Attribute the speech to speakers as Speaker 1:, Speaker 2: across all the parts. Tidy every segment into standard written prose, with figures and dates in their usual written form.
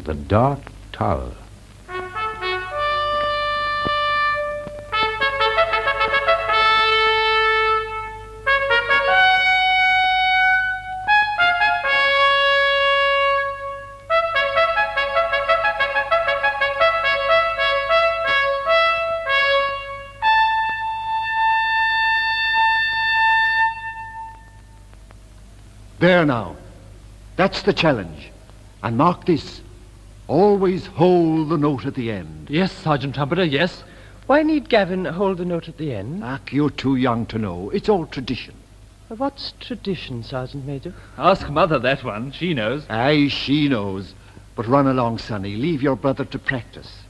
Speaker 1: The Dark Tower.
Speaker 2: There now. That's the challenge. And mark this. Always hold the note at the end.
Speaker 3: Yes, Sergeant Trumpeter, yes. Why need Gavin hold the note at the end?
Speaker 2: You're too young to know. It's all tradition.
Speaker 3: What's tradition, Sergeant Major?
Speaker 4: Ask Mother that one. She knows.
Speaker 2: Aye, she knows. But run along, Sonny. Leave your brother to practice.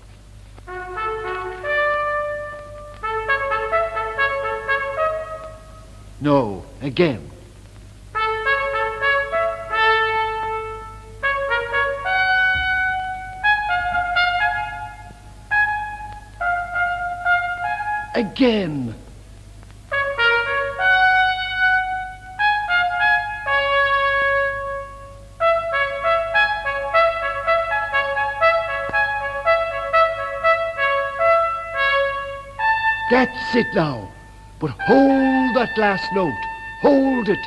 Speaker 2: No, again. Again. That's it now. But hold that last note. Hold it.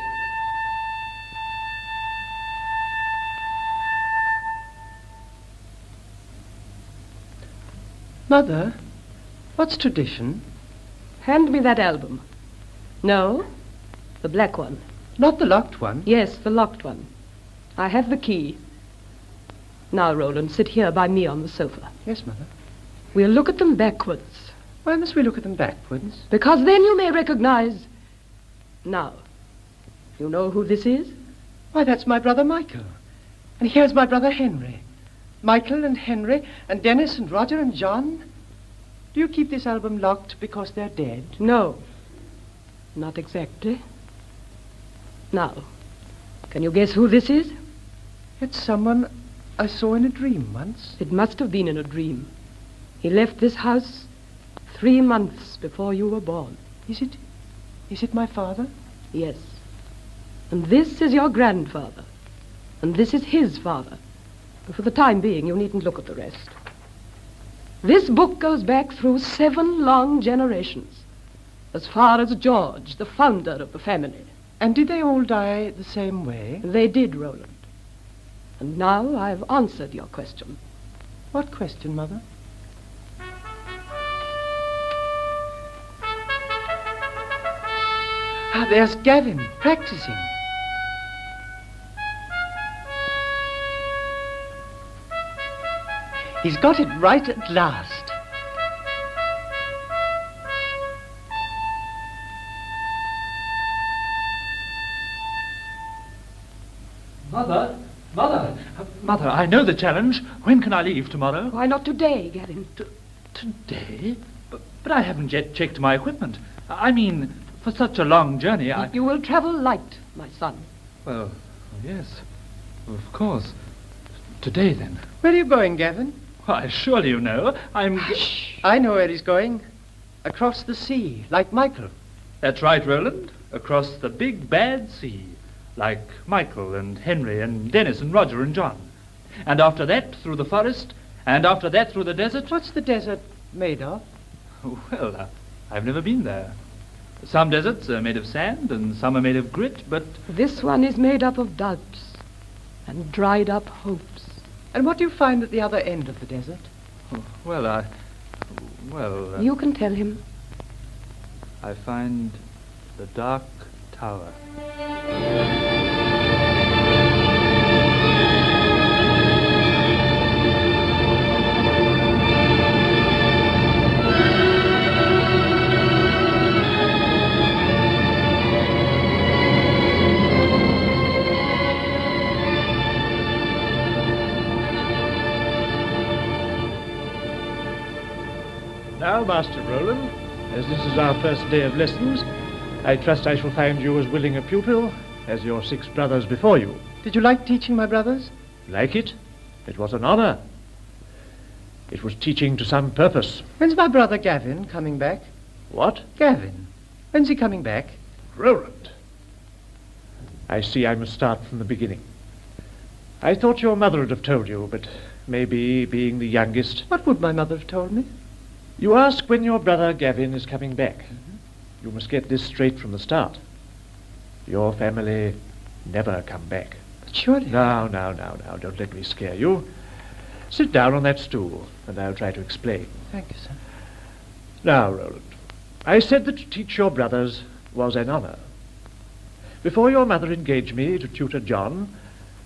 Speaker 3: Mother, what's tradition?
Speaker 5: Hand me that album. No, the black one.
Speaker 3: Not the locked one?
Speaker 5: Yes, the locked one. I have the key. Now, Roland, sit here by me on the sofa.
Speaker 3: Yes, Mother.
Speaker 5: We'll look at them backwards.
Speaker 3: Why must we look at them backwards?
Speaker 5: Because then you may recognize... Now, you know who this is?
Speaker 3: Why, that's my brother Michael. And here's my brother Henry. Michael and Henry and Dennis and Roger and John. Do you keep this album locked because they're dead?
Speaker 5: No, not exactly. Now, can you guess who this is?
Speaker 3: It's someone I saw in a dream once.
Speaker 5: It must have been in a dream. He left this house 3 months before you were born.
Speaker 3: Is it my father?
Speaker 5: Yes. And this is your grandfather. And this is his father. But for the time being, you needn't look at the rest. This book goes back through 7 long generations, as far as George, the founder of the family.
Speaker 3: And did they all die the same way?
Speaker 5: They did, Roland. And now I've answered your question.
Speaker 3: What question, Mother? There's Gavin, practicing. He's got it right at last.
Speaker 4: Mother, I know the challenge. When can I leave tomorrow?
Speaker 5: Why not today, Gavin?
Speaker 4: Today? But I haven't yet checked my equipment. I mean, for such a long journey,
Speaker 5: You will travel light, my son.
Speaker 4: Well, yes, of course. Today, then.
Speaker 3: Where are you going, Gavin?
Speaker 4: Why, surely you know.
Speaker 3: Hush! I know where he's going. Across the sea, like Michael.
Speaker 4: That's right, Roland. Across the big, bad sea. Like Michael and Henry and Dennis and Roger and John. And after that, through the forest. And after that, through the desert.
Speaker 3: What's the desert made of?
Speaker 4: Well, I've never been there. Some deserts are made of sand and some are made of grit, but...
Speaker 5: This one is made up of doubts and dried up hopes.
Speaker 3: And what do you find at the other end of the desert?
Speaker 5: You can tell him.
Speaker 4: I find the Dark Tower.
Speaker 6: Now, Master Roland, as this is our first day of lessons, I trust I shall find you as willing a pupil as your 6 brothers before you.
Speaker 3: Did you like teaching my brothers?
Speaker 6: Like it? It was an honor. It was teaching to some purpose.
Speaker 3: When's my brother Gavin coming back?
Speaker 6: What?
Speaker 3: Gavin. When's he coming back?
Speaker 6: Roland. I see I must start from the beginning. I thought your mother would have told you, but maybe being the youngest.
Speaker 3: What would my mother have told me?
Speaker 6: You ask when your brother Gavin is coming back. You must get this straight from the start. Your family never come back.
Speaker 3: But surely...
Speaker 6: Now, don't let me scare you. Sit down on that stool, and I'll try to explain.
Speaker 3: Thank you, sir.
Speaker 6: Now, Roland, I said that to teach your brothers was an honor. Before your mother engaged me to tutor John,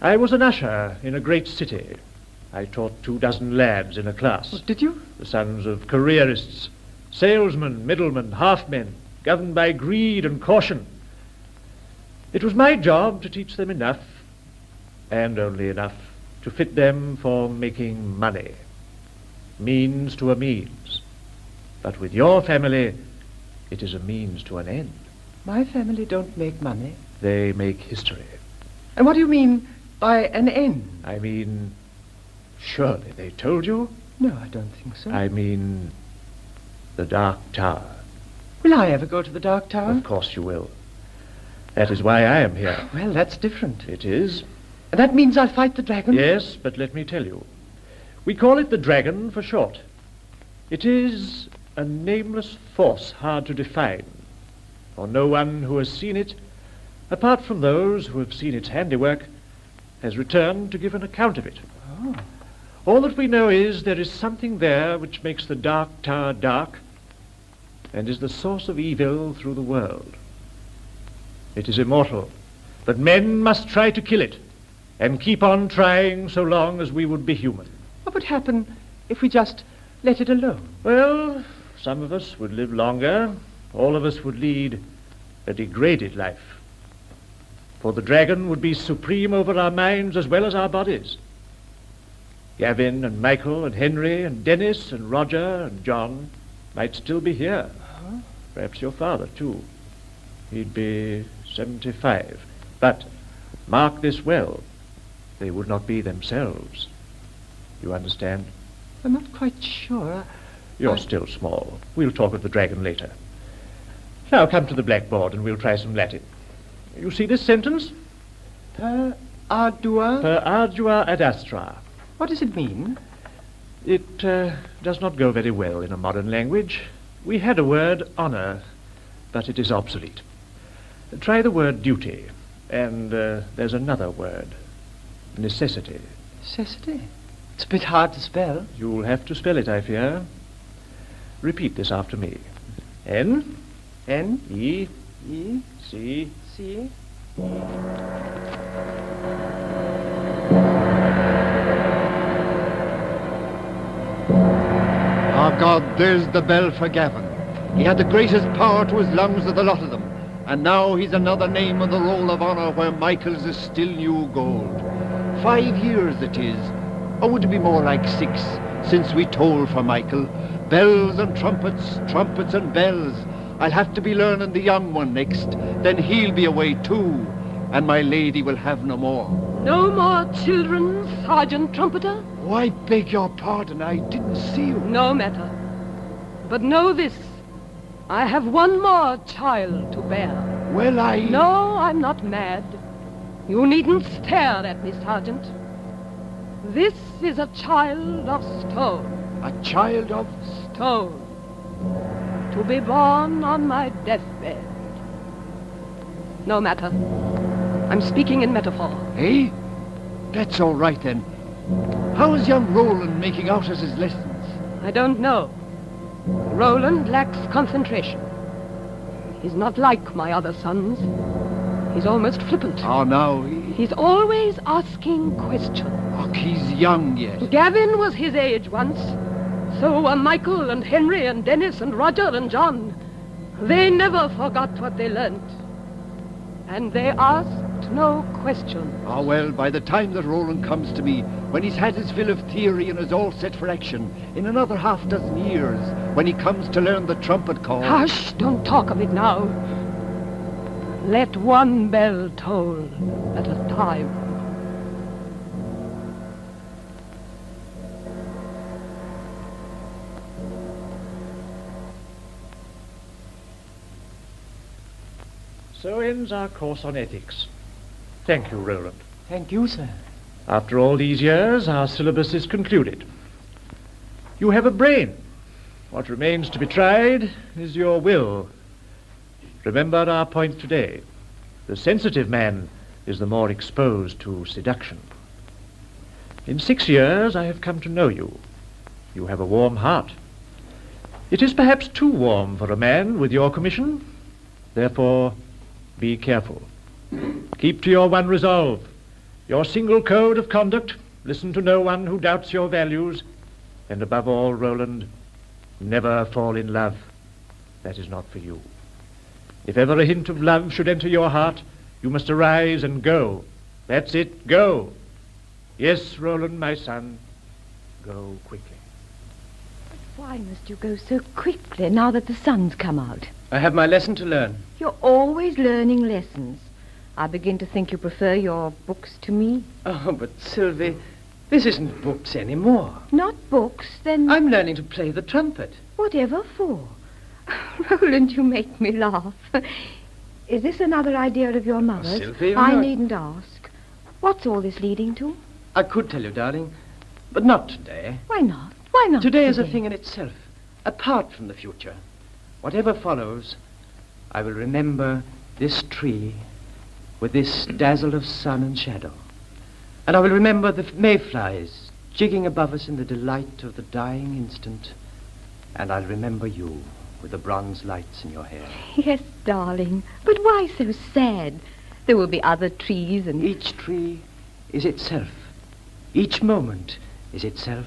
Speaker 6: I was an usher in a great city. I taught 24 lads in a class.
Speaker 3: Oh, did you?
Speaker 6: The sons of careerists, salesmen, middlemen, half-men, governed by greed and caution. It was my job to teach them enough, and only enough, to fit them for making money. Means to a means. But with your family, it is a means to an end.
Speaker 3: My family don't make money.
Speaker 6: They make history.
Speaker 3: And what do you mean by an end?
Speaker 6: I mean, surely they told you?
Speaker 3: No, I don't think so.
Speaker 6: I mean, the Dark Tower.
Speaker 3: Will I ever go to the Dark Tower?
Speaker 6: Of course you will. That is why I am here.
Speaker 3: Well, that's different.
Speaker 6: It is.
Speaker 3: And that means I'll fight the dragon?
Speaker 6: Yes, but let me tell you. We call it the dragon for short. It is a nameless force hard to define, for no one who has seen it, apart from those who have seen its handiwork, has returned to give an account of it.
Speaker 3: Oh.
Speaker 6: All that we know is there is something there which makes the Dark Tower dark and is the source of evil through the world. It is immortal, but men must try to kill it and keep on trying so long as we would be human.
Speaker 3: What would happen if we just let it alone?
Speaker 6: Well, some of us would live longer. All of us would lead a degraded life. For the dragon would be supreme over our minds as well as our bodies. Gavin and Michael and Henry and Dennis and Roger and John might still be here.
Speaker 3: Uh-huh.
Speaker 6: Perhaps your father, too. He'd be 75. But mark this well. They would not be themselves. You understand?
Speaker 3: I'm not quite sure.
Speaker 6: You're still small. We'll talk of the dragon later. Now come to the blackboard and we'll try some Latin. You see this sentence?
Speaker 3: Per ardua?
Speaker 6: Per ardua ad astra.
Speaker 3: What does it mean?
Speaker 6: It does not go very well in a modern language. We had a word, honor, but it is obsolete. Try the word duty, and there's another word, necessity.
Speaker 3: Necessity? It's a bit hard to spell.
Speaker 6: You'll have to spell it, I fear. Repeat this after me. N.
Speaker 3: N.
Speaker 6: E.
Speaker 3: E.
Speaker 6: C.
Speaker 3: C.
Speaker 2: Ah, God, there's the bell for Gavin. He had the greatest power to his lungs of the lot of them, and now he's another name on the roll of honour where Michael's is still new gold. 5 years it is, or would it be more like 6, since we tolled for Michael? Bells and trumpets, trumpets and bells. I'll have to be learning the young one next, then he'll be away too, and my lady will have no more.
Speaker 5: No more children, Sergeant Trumpeter?
Speaker 2: Oh, I beg your pardon, I didn't see you.
Speaker 5: No matter. But know this, I have one more child to bear.
Speaker 2: Well,
Speaker 5: No, I'm not mad. You needn't stare at me, Sergeant. This is a child of stone.
Speaker 2: A child of...
Speaker 5: Stone. To be born on my deathbed. No matter. I'm speaking in metaphor.
Speaker 2: Eh? That's all right, then. How is young Roland making out at his lessons?
Speaker 5: I don't know. Roland lacks concentration. He's not like my other sons. He's almost flippant.
Speaker 2: Oh, now,
Speaker 5: He's always asking questions.
Speaker 2: oh, he's young yet.
Speaker 5: Gavin was his age once. So were Michael and Henry and Dennis and Roger and John. They never forgot what they learnt. And they asked no questions.
Speaker 2: Ah, well, by the time that Roland comes to me, when he's had his fill of theory and is all set for action, in another 6 years, when he comes to learn the trumpet call...
Speaker 5: Hush, don't talk of it now. Let one bell toll at a time.
Speaker 6: So ends our course on ethics. Thank you, Roland.
Speaker 3: Thank you, sir.
Speaker 6: After all these years, our syllabus is concluded. You have a brain. What remains to be tried is your will. Remember our point today. The sensitive man is the more exposed to seduction. In 6 years, I have come to know you. You have a warm heart. It is perhaps too warm for a man with your commission. Therefore, be careful. Keep to your one resolve, your single code of conduct. Listen to no one who doubts your values. And above all, Roland, never fall in love. That is not for you. If ever a hint of love should enter your heart, you must arise and go. That's it, go. Yes, Roland, my son, go quickly.
Speaker 1: Why must you go so quickly now that the sun's come out?
Speaker 3: I have my lesson to learn.
Speaker 1: You're always learning lessons. I begin to think you prefer your books to me.
Speaker 3: Oh, but Sylvie, this isn't books anymore.
Speaker 1: Not books, then...
Speaker 3: I'm learning to play the trumpet.
Speaker 1: Whatever for? Roland, you make me laugh. Is this another idea of your mother's?
Speaker 3: Sylvie,
Speaker 1: I needn't ask. What's all this leading to?
Speaker 3: I could tell you, darling, but not today.
Speaker 1: Why not? Why not
Speaker 3: Today is a thing in itself, apart from the future. Whatever follows, I will remember this tree with this dazzle of sun and shadow. And I will remember the mayflies jigging above us in the delight of the dying instant. And I'll remember you with the bronze lights in your hair.
Speaker 1: Yes, darling. But why so sad? There will be other trees and...
Speaker 3: Each tree is itself. Each moment is itself.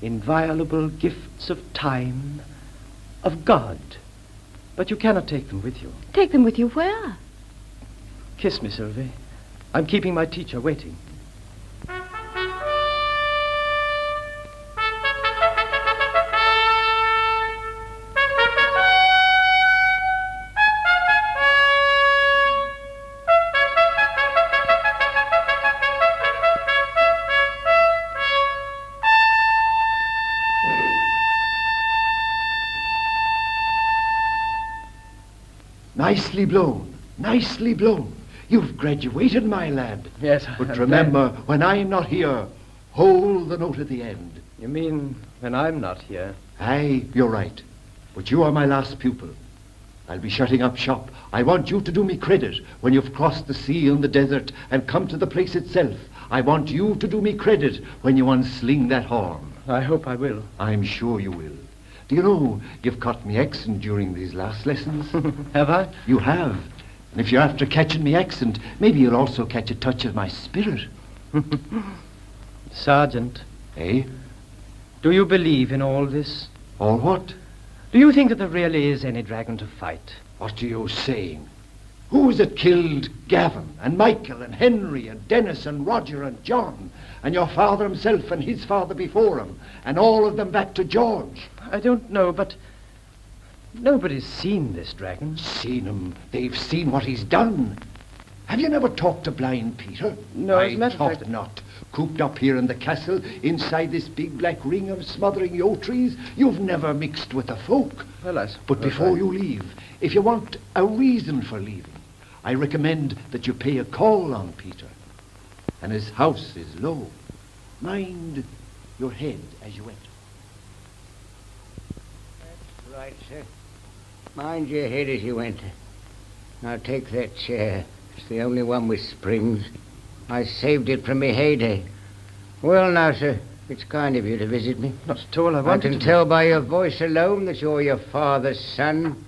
Speaker 3: Inviolable gifts of time, of God. But you cannot take them with you.
Speaker 1: Take them with you where?
Speaker 3: Kiss me, Sylvie. I'm keeping my teacher waiting.
Speaker 2: Nicely blown, nicely blown. You've graduated, my lad.
Speaker 3: Yes,
Speaker 2: But
Speaker 3: I'm
Speaker 2: remember, when I'm not here, hold the note at the end.
Speaker 3: You mean when I'm not here?
Speaker 2: Aye, you're right. But you are my last pupil. I'll be shutting up shop. I want you to do me credit when you've crossed the sea and the desert and come to the place itself. I want you to do me credit when you unsling that horn.
Speaker 3: I hope I will.
Speaker 2: I'm sure you will. Do you know, you've caught me accent during these last lessons?
Speaker 3: Have I?
Speaker 2: You have. And if you're after catching me accent, maybe you'll also catch a touch of my spirit.
Speaker 3: Sergeant,
Speaker 2: Eh?
Speaker 3: do you believe in all this?
Speaker 2: All what?
Speaker 3: Do you think that there really is any dragon to fight?
Speaker 2: What are you saying? Who is it killed Gavin and Michael and Henry and Dennis and Roger and John and your father himself and his father before him and all of them back to George?
Speaker 3: I don't know, but nobody's seen this dragon.
Speaker 2: Seen him. They've seen what he's done. Have you never talked to blind Peter?
Speaker 3: No, as a matter of
Speaker 2: I
Speaker 3: fact-
Speaker 2: thought not. Cooped up here in the castle, inside this big black ring of smothering yew trees, you've never mixed with the folk.
Speaker 3: Well,
Speaker 2: But before you leave, if you want a reason for leaving, I recommend that you pay a call on Peter. And his house is low. Mind your head as you enter.
Speaker 7: That's right, sir. Mind your head as you enter. Now take that chair. It's the only one with springs. I saved it from me heyday. Well, now, sir, it's kind of you to visit me.
Speaker 3: Not at all. I
Speaker 7: I
Speaker 3: wanted
Speaker 7: can
Speaker 3: to...
Speaker 7: tell by your voice alone that you're your father's son.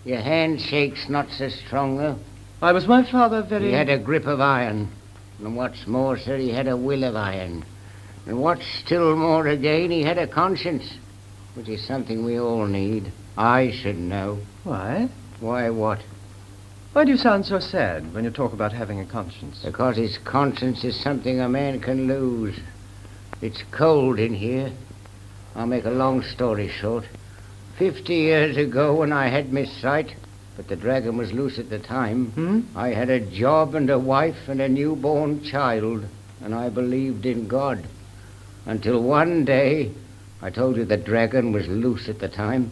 Speaker 7: Your handshake's not so strong, though.
Speaker 3: I was my father very...
Speaker 7: He had a grip of iron. And what's more, sir, he had a will of iron. And what's still more again, he had a conscience, which is something we all need. I should know.
Speaker 3: Why?
Speaker 7: Why what?
Speaker 3: Why do you sound so sad when you talk about having a conscience?
Speaker 7: Because his conscience is something a man can lose. It's cold in here. I'll make a long story short. 50 years ago, when I had my sight, but the dragon was loose at the time, I had a job and a wife and a newborn child, and I believed in God. Until one day, I told you the dragon was loose at the time.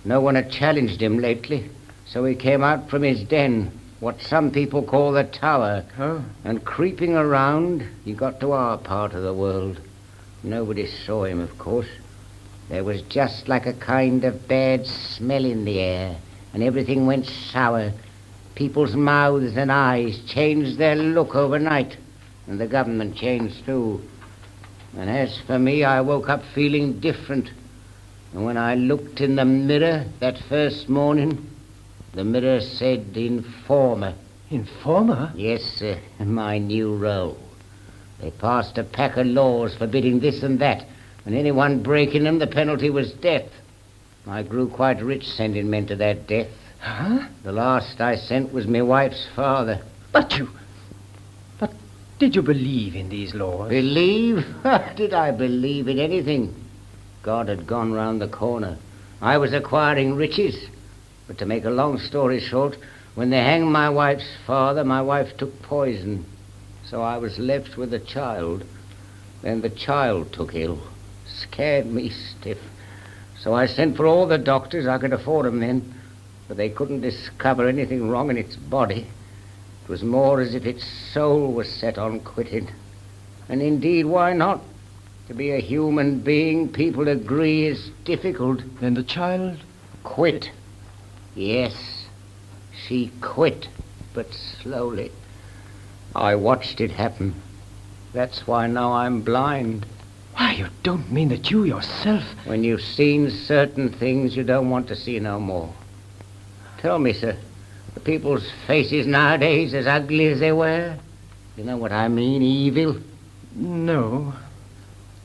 Speaker 7: No one had challenged him lately, so he came out from his den, what some people call the tower.
Speaker 3: Oh.
Speaker 7: And creeping around, he got to our part of the world. Nobody saw him, of course. There was just like a kind of bad smell in the air, and everything went sour. People's mouths and eyes changed their look overnight, and the government changed too. And as for me, I woke up feeling different. And when I looked in the mirror that first morning, the mirror said, "Informer."
Speaker 3: Informer?
Speaker 7: Yes, sir, my new role. They passed a pack of laws forbidding this and that, and anyone breaking them, the penalty was death. I grew quite rich sending men to that death.
Speaker 3: Huh?
Speaker 7: The last I sent was my wife's father.
Speaker 3: But did you believe in these laws?
Speaker 7: Believe? Did I believe in anything? God had gone round the corner. I was acquiring riches. But to make a long story short, when they hanged my wife's father, my wife took poison. So I was left with a child. Then the child took ill. Scared me stiff. So I sent for all the doctors. I could afford them then. But they couldn't discover anything wrong in its body. It was more as if its soul was set on quitting. And indeed, why not? To be a human being, people agree, is difficult.
Speaker 3: Then the child?
Speaker 7: Quit. Yes, she quit, but slowly. I watched it happen. That's why now I'm blind.
Speaker 3: Why, you don't mean that you yourself...
Speaker 7: When you've seen certain things, you don't want to see no more. Tell me, sir, are people's faces nowadays as ugly as they were? You know what I mean, evil?
Speaker 3: No,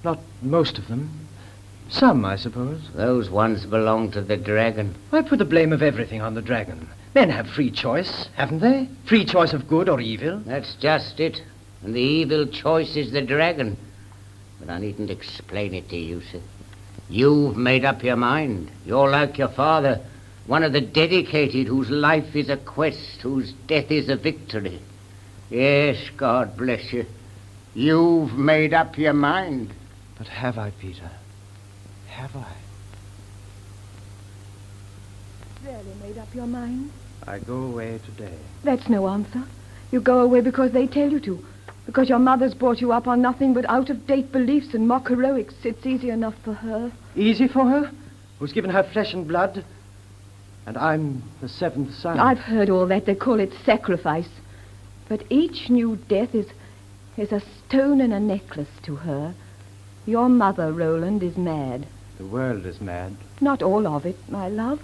Speaker 3: not most of them. Some, I suppose.
Speaker 7: Those ones belong to the dragon.
Speaker 3: I put the blame of everything on the dragon. Men have free choice, haven't they? Free choice of good or evil.
Speaker 7: That's just it. And the evil choice is the dragon. But I needn't explain it to you, sir. You've made up your mind. You're like your father, one of the dedicated whose life is a quest, whose death is a victory. Yes, God bless you. You've made up your mind.
Speaker 3: But have I, Peter? Have I?
Speaker 1: Really made up your mind?
Speaker 3: I go away today.
Speaker 1: That's no answer. You go away because they tell you to. Because your mother's brought you up on nothing but out-of-date beliefs and mock heroics. It's easy enough for her.
Speaker 3: Easy for her? Who's given her flesh and blood? And I'm the seventh son.
Speaker 1: I've heard all that. They call it sacrifice. But each new death is a stone and a necklace to her. Your mother, Roland, is mad.
Speaker 3: The world is mad.
Speaker 1: Not all of it, my love.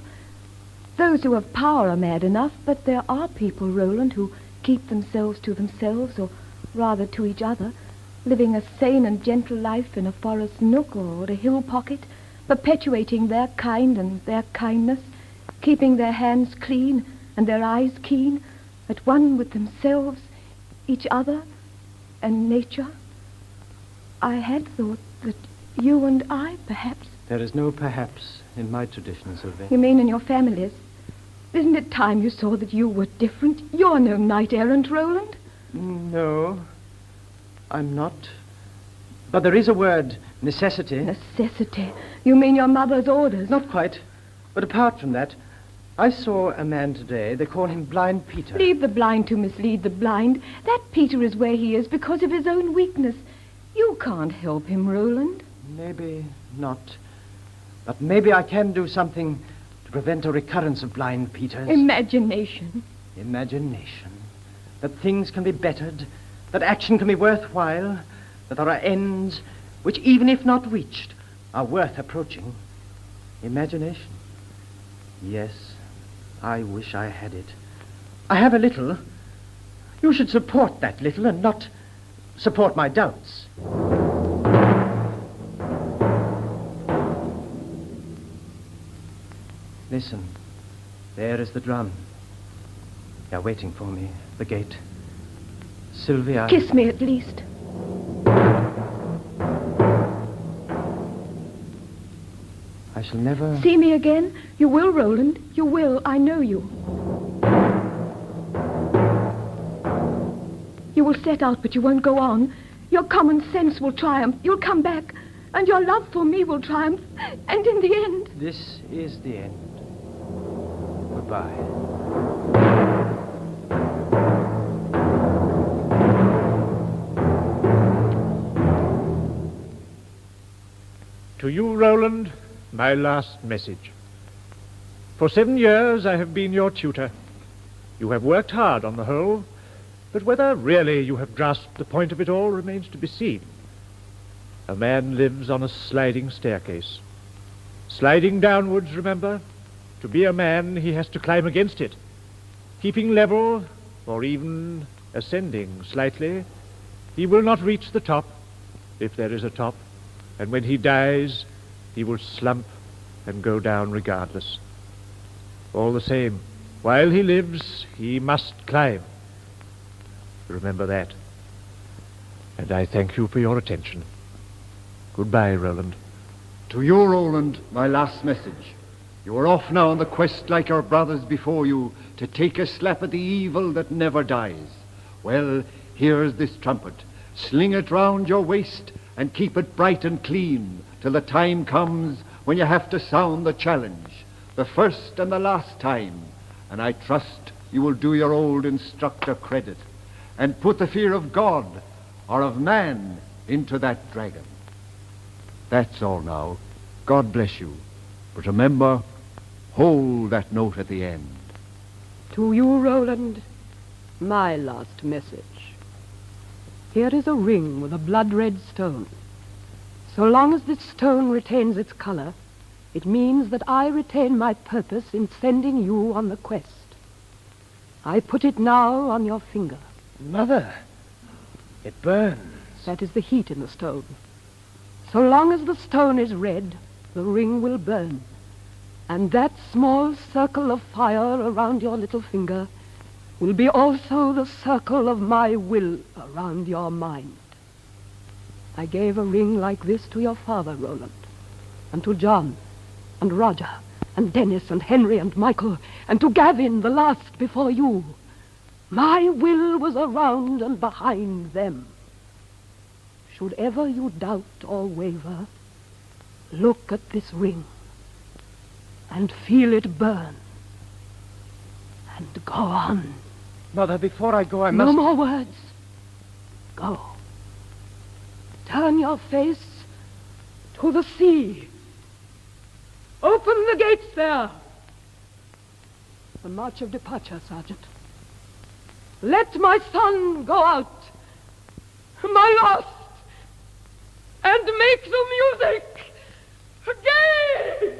Speaker 1: Those who have power are mad enough, but there are people, Roland, who keep themselves to themselves, or rather to each other, living a sane and gentle life in a forest nook or a hill pocket, perpetuating their kind and their kindness, keeping their hands clean and their eyes keen, at one with themselves, each other, and nature. I had thought that you and I, perhaps...
Speaker 3: There is no perhaps in my tradition, Sylvie.
Speaker 1: You mean in your families? Isn't it time you saw that you were different? You're no knight-errant, Roland.
Speaker 3: No, I'm not. But there is a word, necessity.
Speaker 1: Necessity? You mean your mother's orders?
Speaker 3: Not quite. But apart from that, I saw a man today. They call him Blind Peter.
Speaker 1: Leave the blind to mislead the blind. That Peter is where he is because of his own weakness. You can't help him, Roland.
Speaker 3: Maybe not. But maybe I can do something to prevent a recurrence of Blind Peters.
Speaker 1: Imagination.
Speaker 3: Imagination. That things can be bettered, that action can be worthwhile, that there are ends which, even if not reached, are worth approaching. Imagination. Yes, I wish I had it. I have a little. You should support that little and not support my doubts. Listen, there is the drum. They're waiting for me at the gate. Sylvia...
Speaker 1: Kiss me at least.
Speaker 3: I shall never...
Speaker 1: See me again? You will, Roland. You will. I know you. You will set out, but you won't go on. Your common sense will triumph. You'll come back. And your love for me will triumph. And in the end...
Speaker 3: This is the end. Goodbye.
Speaker 6: To you, Roland, my last message. For 7 years I have been your tutor. You have worked hard on the whole, but whether really you have grasped the point of it all remains to be seen. A man lives on a sliding staircase. Sliding downwards, remember? To be a man, he has to climb against it. Keeping level, or even ascending slightly, he will not reach the top, if there is a top, and when he dies, he will slump and go down regardless. All the same, while he lives, he must climb. Remember that. And I thank you for your attention. Goodbye, Roland.
Speaker 2: To you, Roland, my last message. You are off now on the quest like your brothers before you to take a slap at the evil that never dies. Well, here's this trumpet. Sling it round your waist and keep it bright and clean till the time comes when you have to sound the challenge, the first and the last time. And I trust you will do your old instructor credit and put the fear of God or of man into that dragon. That's all now. God bless you. But remember, hold that note at the end.
Speaker 5: To you, Roland, my last message. Here is a ring with a blood-red stone. So long as this stone retains its color, it means that I retain my purpose in sending you on the quest. I put it now on your finger.
Speaker 3: Mother, it burns.
Speaker 5: That is the heat in the stone. So long as the stone is red, the ring will burn. And that small circle of fire around your little finger will be also the circle of my will around your mind. I gave a ring like this to your father, Roland, and to John, and Roger, and Dennis, and Henry, and Michael, and to Gavin, the last before you. My will was around and behind them. Should ever you doubt or waver, look at this ring and feel it burn. And go on.
Speaker 3: Mother, before I go, I must...
Speaker 5: No more words. Go. Turn your face to the sea. Open the gates there. The march of departure, Sergeant. Let my son go out. My last. And make the music gay!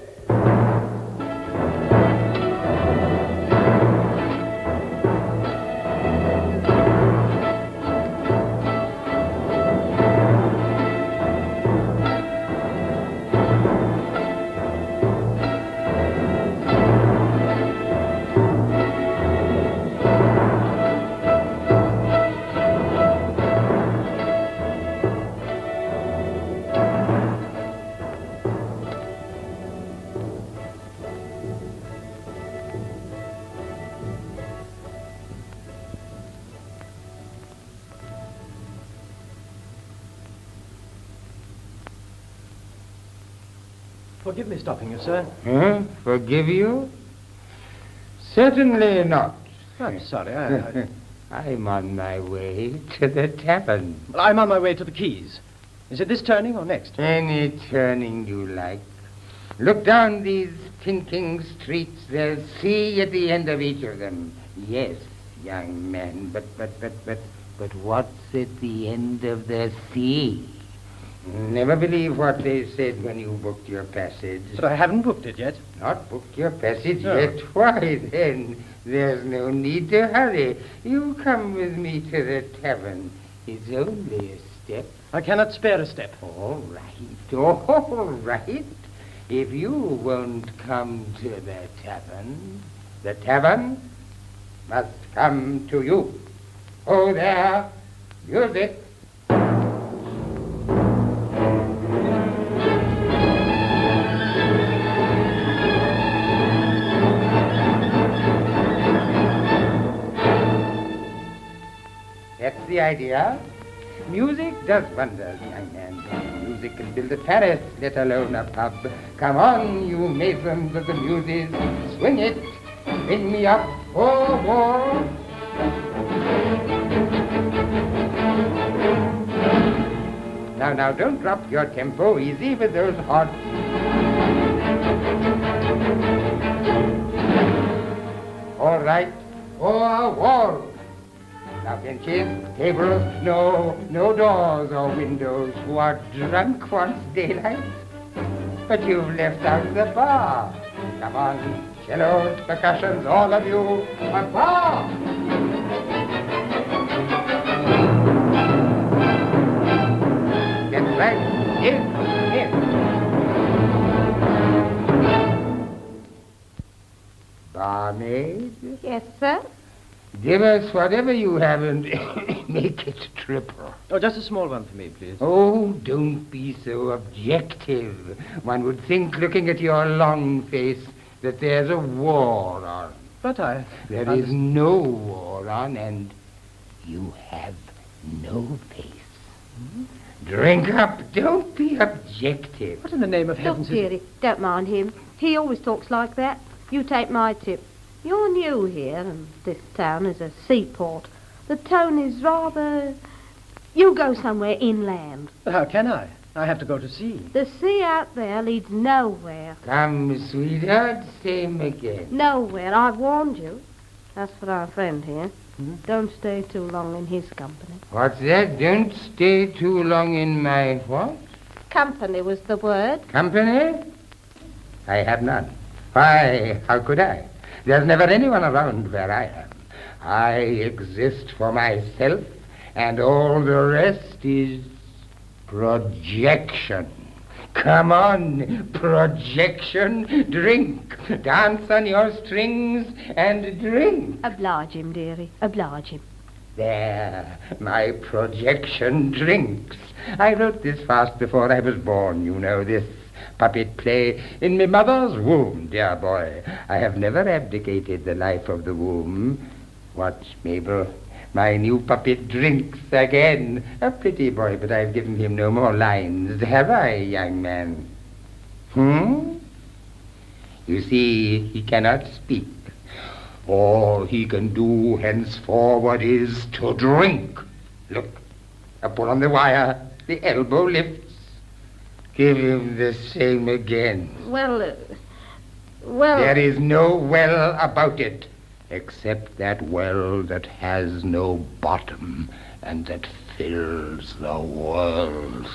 Speaker 3: Forgive me stopping you, sir.
Speaker 7: Forgive you? Certainly not.
Speaker 3: I'm sorry,
Speaker 7: I'm on my way to the tavern.
Speaker 3: Well, I'm on my way to the quays. Is it this turning or next?
Speaker 7: Any turning you like. Look down these tinking streets. There's sea at the end of each of them. Yes, young man, but what's at the end of the sea? Never believe what they said when you booked your passage.
Speaker 3: But I haven't booked it yet.
Speaker 7: Not booked your passage
Speaker 3: No.
Speaker 7: yet? Why, then, there's no need to hurry. You come with me to the tavern. It's only a step.
Speaker 3: I cannot spare a step.
Speaker 7: All right. If you won't come to the tavern must come to you. Oh, there, music. That's the idea. Music does wonders, young man. Music can build a Paris, let alone a pub. Come on, you masons of the muses. Swing it. Bring me up for more. Now, don't drop your tempo. Easy with those hot. All right. Wall. Now, benches, tables, no doors or windows. Who are drunk wants daylight. But you've left out the bar. Come on, cellos, percussions, all of you, a bar! Get right, in. Barmaid?
Speaker 8: Yes, sir?
Speaker 7: Give us whatever you have and make it triple.
Speaker 3: Oh, just a small one for me, please.
Speaker 7: Oh, don't be so objective. One would think, looking at your long face, that there's a war on.
Speaker 3: But
Speaker 7: There is no war on, and you have no face. Drink up. Don't be objective.
Speaker 3: What in the name of
Speaker 8: Look,
Speaker 3: heaven...
Speaker 8: dearie, don't mind him. He always talks like that. You take my tip. You're new here, and this town is a seaport. The tone is rather... You go somewhere inland.
Speaker 3: But how can I? I have to go to sea.
Speaker 8: The sea out there leads nowhere.
Speaker 7: Come, sweetheart, same again.
Speaker 8: Nowhere. I've warned you. That's for our friend here. Don't stay too long in his company.
Speaker 7: What's that? Don't stay too long in my what?
Speaker 8: Company was the word.
Speaker 7: Company? I have none. Why, how could I? There's never anyone around where I am. I exist for myself, and all the rest is projection. Come on, projection, drink. Dance on your strings and drink.
Speaker 8: Oblige him, dearie. Oblige him.
Speaker 7: There, my projection drinks. I wrote this fast before I was born, you know, this puppet play in my mother's womb, dear boy. I have never abdicated the life of the womb. Watch, Mabel. My new puppet drinks again. A pretty boy, but I've given him no more lines, have I, young man? You see, he cannot speak. All he can do henceforward is to drink. Look, a pull on the wire, the elbow lifts. Give him the same again.
Speaker 8: Well...
Speaker 7: There is no well about it, except that well that has no bottom and that fills the world.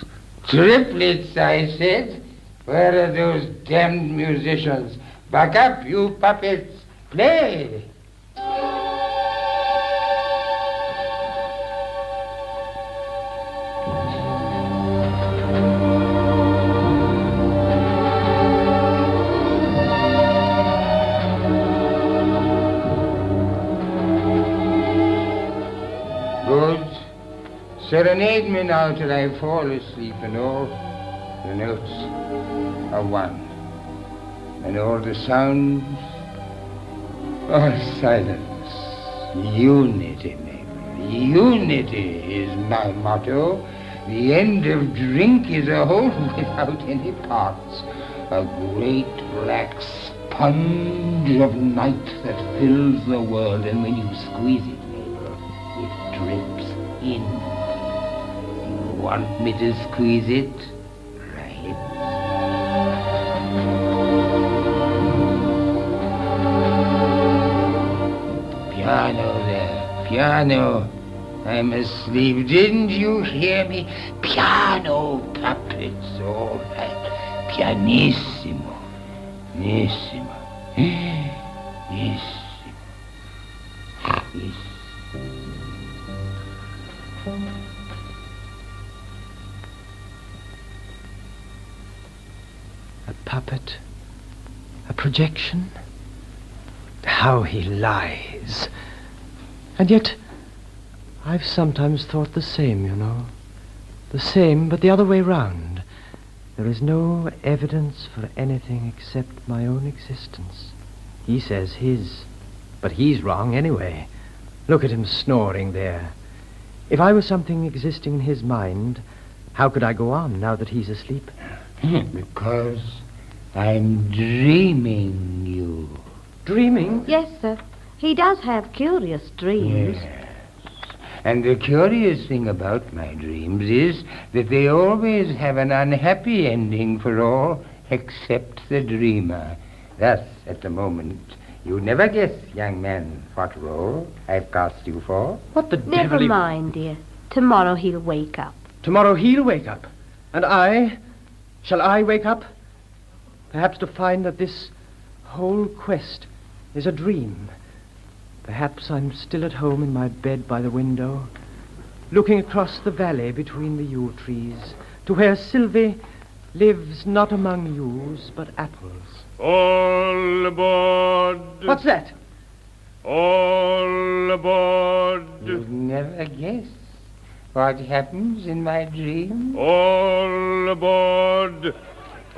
Speaker 7: Triplets, I said. Where are those damned musicians? Back up, you puppets. Play. Serenade me now till I fall asleep, and all the notes are one, and all the sounds are silence. Unity, Mabel. Unity is my motto. The end of drink is a whole without any parts. A great black sponge of night that fills the world, and when you squeeze it, Mabel, it drips in. Want me to squeeze it? Right. Piano there, piano. I'm asleep. Didn't you hear me? Piano puppets, all right. Pianissimo. Nissimo. Nissimo.
Speaker 3: Puppet, a projection. How he lies. And yet, I've sometimes thought the same, you know. The same, but the other way round. There is no evidence for anything except my own existence. He says his, but he's wrong anyway. Look at him snoring there. If I was something existing in his mind, how could I go on now that he's asleep?
Speaker 7: Because I'm dreaming you.
Speaker 3: Dreaming?
Speaker 8: Yes, sir. He does have curious dreams.
Speaker 7: Yes. And the curious thing about my dreams is that they always have an unhappy ending for all except the dreamer. Thus, at the moment, you never guess, young man, what role I've cast you for.
Speaker 3: What the
Speaker 8: Never
Speaker 3: devil...
Speaker 8: mind, dear. Tomorrow he'll wake up.
Speaker 3: Tomorrow he'll wake up. And I... Shall I wake up? Perhaps to find that this whole quest is a dream. Perhaps I'm still at home in my bed by the window, looking across the valley between the yew trees, to where Sylvie lives not among yews, but apples.
Speaker 9: All aboard!
Speaker 3: What's that?
Speaker 9: All aboard!
Speaker 7: You'd never guess what happens in my dream.
Speaker 9: All aboard!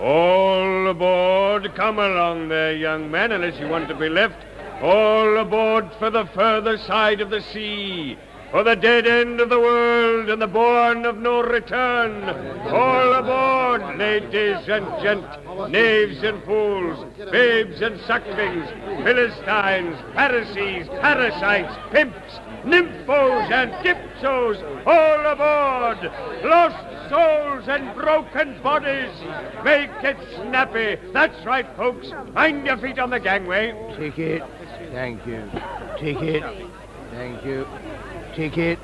Speaker 9: All aboard! Come along there, young man, unless you want to be left. All aboard for the further side of the sea, for the dead end of the world and the bourne of no return. All aboard, ladies and knaves and fools, babes and sucklings, Philistines, Pharisees, parasites, pimps, nymphos and dipsos. All aboard, lost souls and broken bodies. Make it snappy. That's right, folks. Find your feet on the gangway.
Speaker 7: Ticket. Thank you. Ticket. Thank you. Ticket.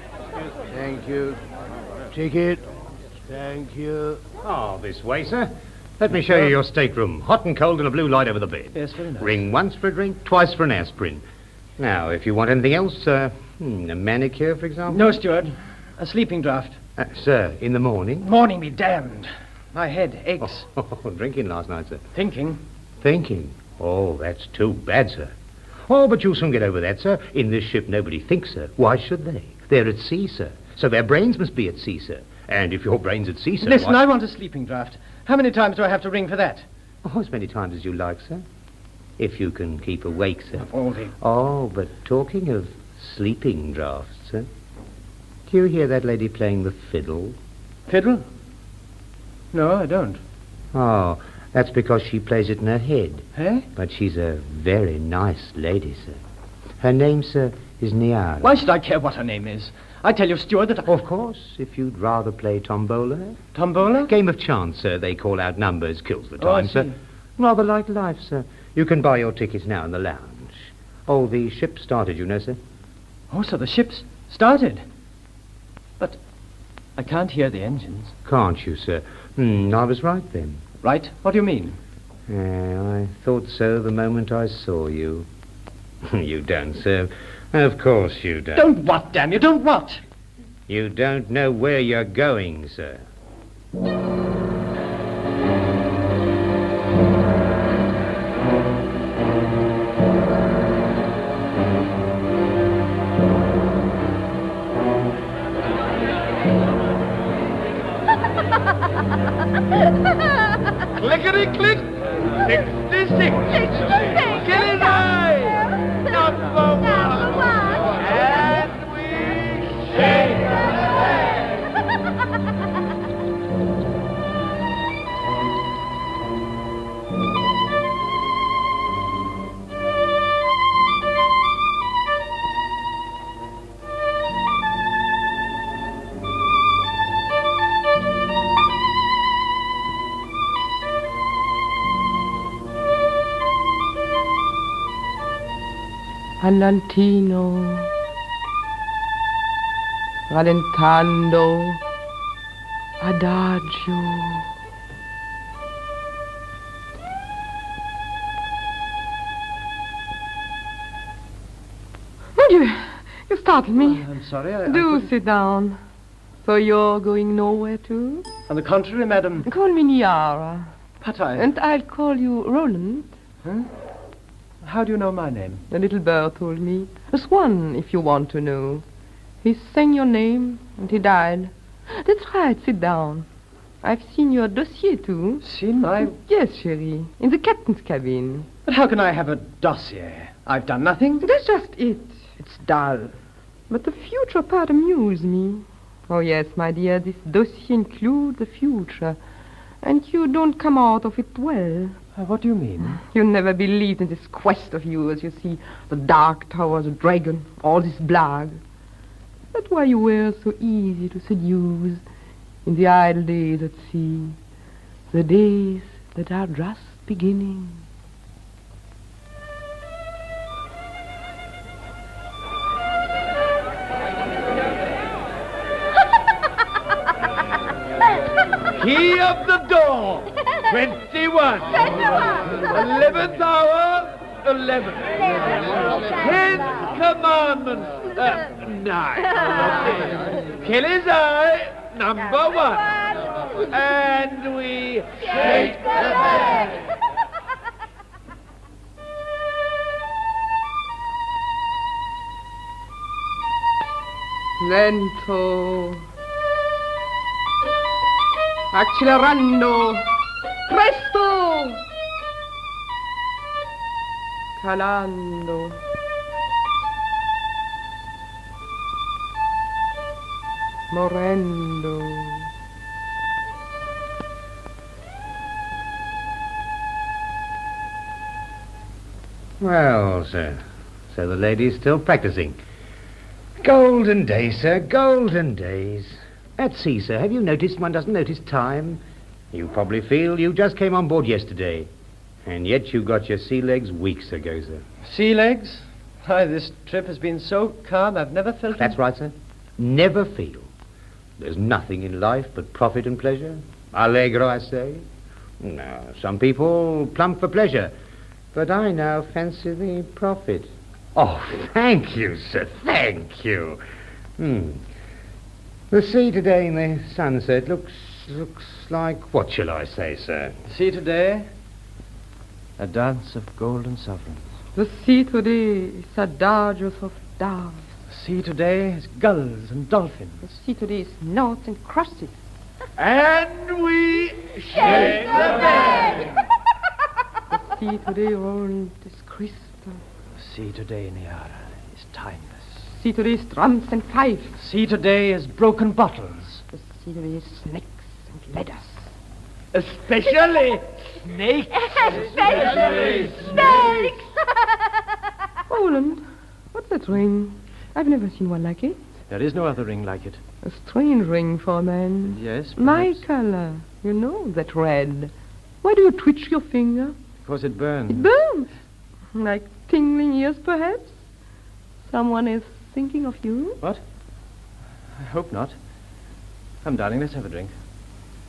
Speaker 7: Thank you. Ticket. Thank you.
Speaker 2: Oh, this way, sir. Let me show you your stateroom. Hot and cold and a blue light over the bed.
Speaker 3: Yes, very nice.
Speaker 2: Ring once for a drink, twice for an aspirin. Now, if you want anything else, a manicure, for example?
Speaker 3: No, steward. A sleeping draught.
Speaker 2: Sir, in the morning?
Speaker 3: Morning be damned. My head aches.
Speaker 2: Oh, drinking last night, sir.
Speaker 3: Thinking.
Speaker 2: Thinking? Oh, that's too bad, sir. Oh, but you'll soon get over that, sir. In this ship, nobody thinks, sir. Why should they? They're at sea, sir. So their brains must be at sea, sir. And if your brain's at sea, sir...
Speaker 3: Listen, I want a sleeping draught. How many times do I have to ring for that?
Speaker 2: Oh, as many times as you like, sir. If you can keep awake, sir.
Speaker 3: All the...
Speaker 2: Oh, but talking of sleeping draughts, sir, do you hear that lady playing the fiddle?
Speaker 3: Fiddle? No, I don't.
Speaker 2: Oh, that's because she plays it in her head.
Speaker 3: Eh?
Speaker 2: But she's a very nice lady, sir. Her name, sir, is Niara.
Speaker 3: Why should I care what her name is? I tell you, steward, that...
Speaker 2: Of course, if you'd rather play tombola.
Speaker 3: Tombola?
Speaker 2: Game of chance, sir. They call out numbers, kills the
Speaker 3: Oh, I
Speaker 2: time, sir.
Speaker 3: see.
Speaker 2: Rather like life, sir. You can buy your tickets now in the lounge. Oh, the ship started, you know, sir.
Speaker 3: Oh, so the ship's started. But I can't hear the engines.
Speaker 2: Can't you, sir? I was right then.
Speaker 3: Right? What do you mean?
Speaker 2: I thought so the moment I saw you. You don't, sir. Of course you don't.
Speaker 3: Don't what, damn you? Don't what?
Speaker 2: You don't know where you're going, sir.
Speaker 9: Clickety-click. 66.
Speaker 8: 66.
Speaker 9: Killing eye. Number one. And we shake
Speaker 5: Andantino, rallentando, adagio. Mon Dieu, you startled me.
Speaker 3: I'm sorry, I
Speaker 5: Do
Speaker 3: couldn't-
Speaker 5: sit down. So you're going nowhere too?
Speaker 3: On the contrary, madam.
Speaker 5: Call me Niara,
Speaker 3: But I...
Speaker 5: and I'll call you Roland.
Speaker 3: Huh? How do you know my name?
Speaker 5: The little bird told me. A swan, if you want to know. He sang your name, and he died. That's right, sit down. I've seen your dossier, too.
Speaker 3: Seen my...
Speaker 5: Yes, chérie, in the captain's cabin.
Speaker 3: But how can I have a dossier? I've done nothing.
Speaker 5: That's just it. It's dull. But the future part amused me. Oh, yes, my dear, this dossier includes the future. And you don't come out of it well.
Speaker 3: What do you mean?
Speaker 5: You never believed in this quest of yours, you see. The Dark Tower, the dragon, all this blag. That's why you were so easy to seduce in the idle days at sea, the days that are just beginning.
Speaker 6: Key of the door, 21. 11th hour, 11. 10th commandment, 9. Kill his eye, number 1. And we shake the bed.
Speaker 5: Lento. Accelerando. Presto. Calando. Morendo.
Speaker 7: Well, sir, so the lady's still practicing. Golden days, sir, golden days. At sea, sir, have you noticed one doesn't notice time? You probably feel you just came on board yesterday. And yet you got your sea legs weeks ago, sir.
Speaker 3: Sea legs? Why, this trip has been so calm, I've never felt...
Speaker 7: That's right, sir. Never feel. There's nothing in life but profit and pleasure. Allegro, I say. Now, some people plump for pleasure, but I now fancy the profit. Oh, thank you, sir, thank you. The sea today in the sunset looks like, what shall I say, sir?
Speaker 3: See today, a dance of golden sovereigns.
Speaker 5: The sea today is adagio of doves.
Speaker 3: The sea today is gulls and dolphins.
Speaker 5: The sea today is knots and crosses.
Speaker 6: And we shake the bed.
Speaker 5: The sea today, Roland, is crystal.
Speaker 3: The sea today, Niara, is timeless.
Speaker 5: The sea today is drums and fifes.
Speaker 3: The sea today is broken bottles.
Speaker 5: The sea today is snakes and ladders.
Speaker 6: Especially snakes.
Speaker 8: Especially snakes.
Speaker 5: Roland, what's that ring? I've never seen one like it.
Speaker 3: There is no other ring like it.
Speaker 5: A strange ring for a man.
Speaker 3: Yes, perhaps.
Speaker 5: My color. You know, that red. Why do you twitch your finger?
Speaker 3: Because it burns.
Speaker 5: It burns. Like tingling ears, perhaps? Someone is thinking of you?
Speaker 3: What? I hope not. Come, darling, let's have a drink.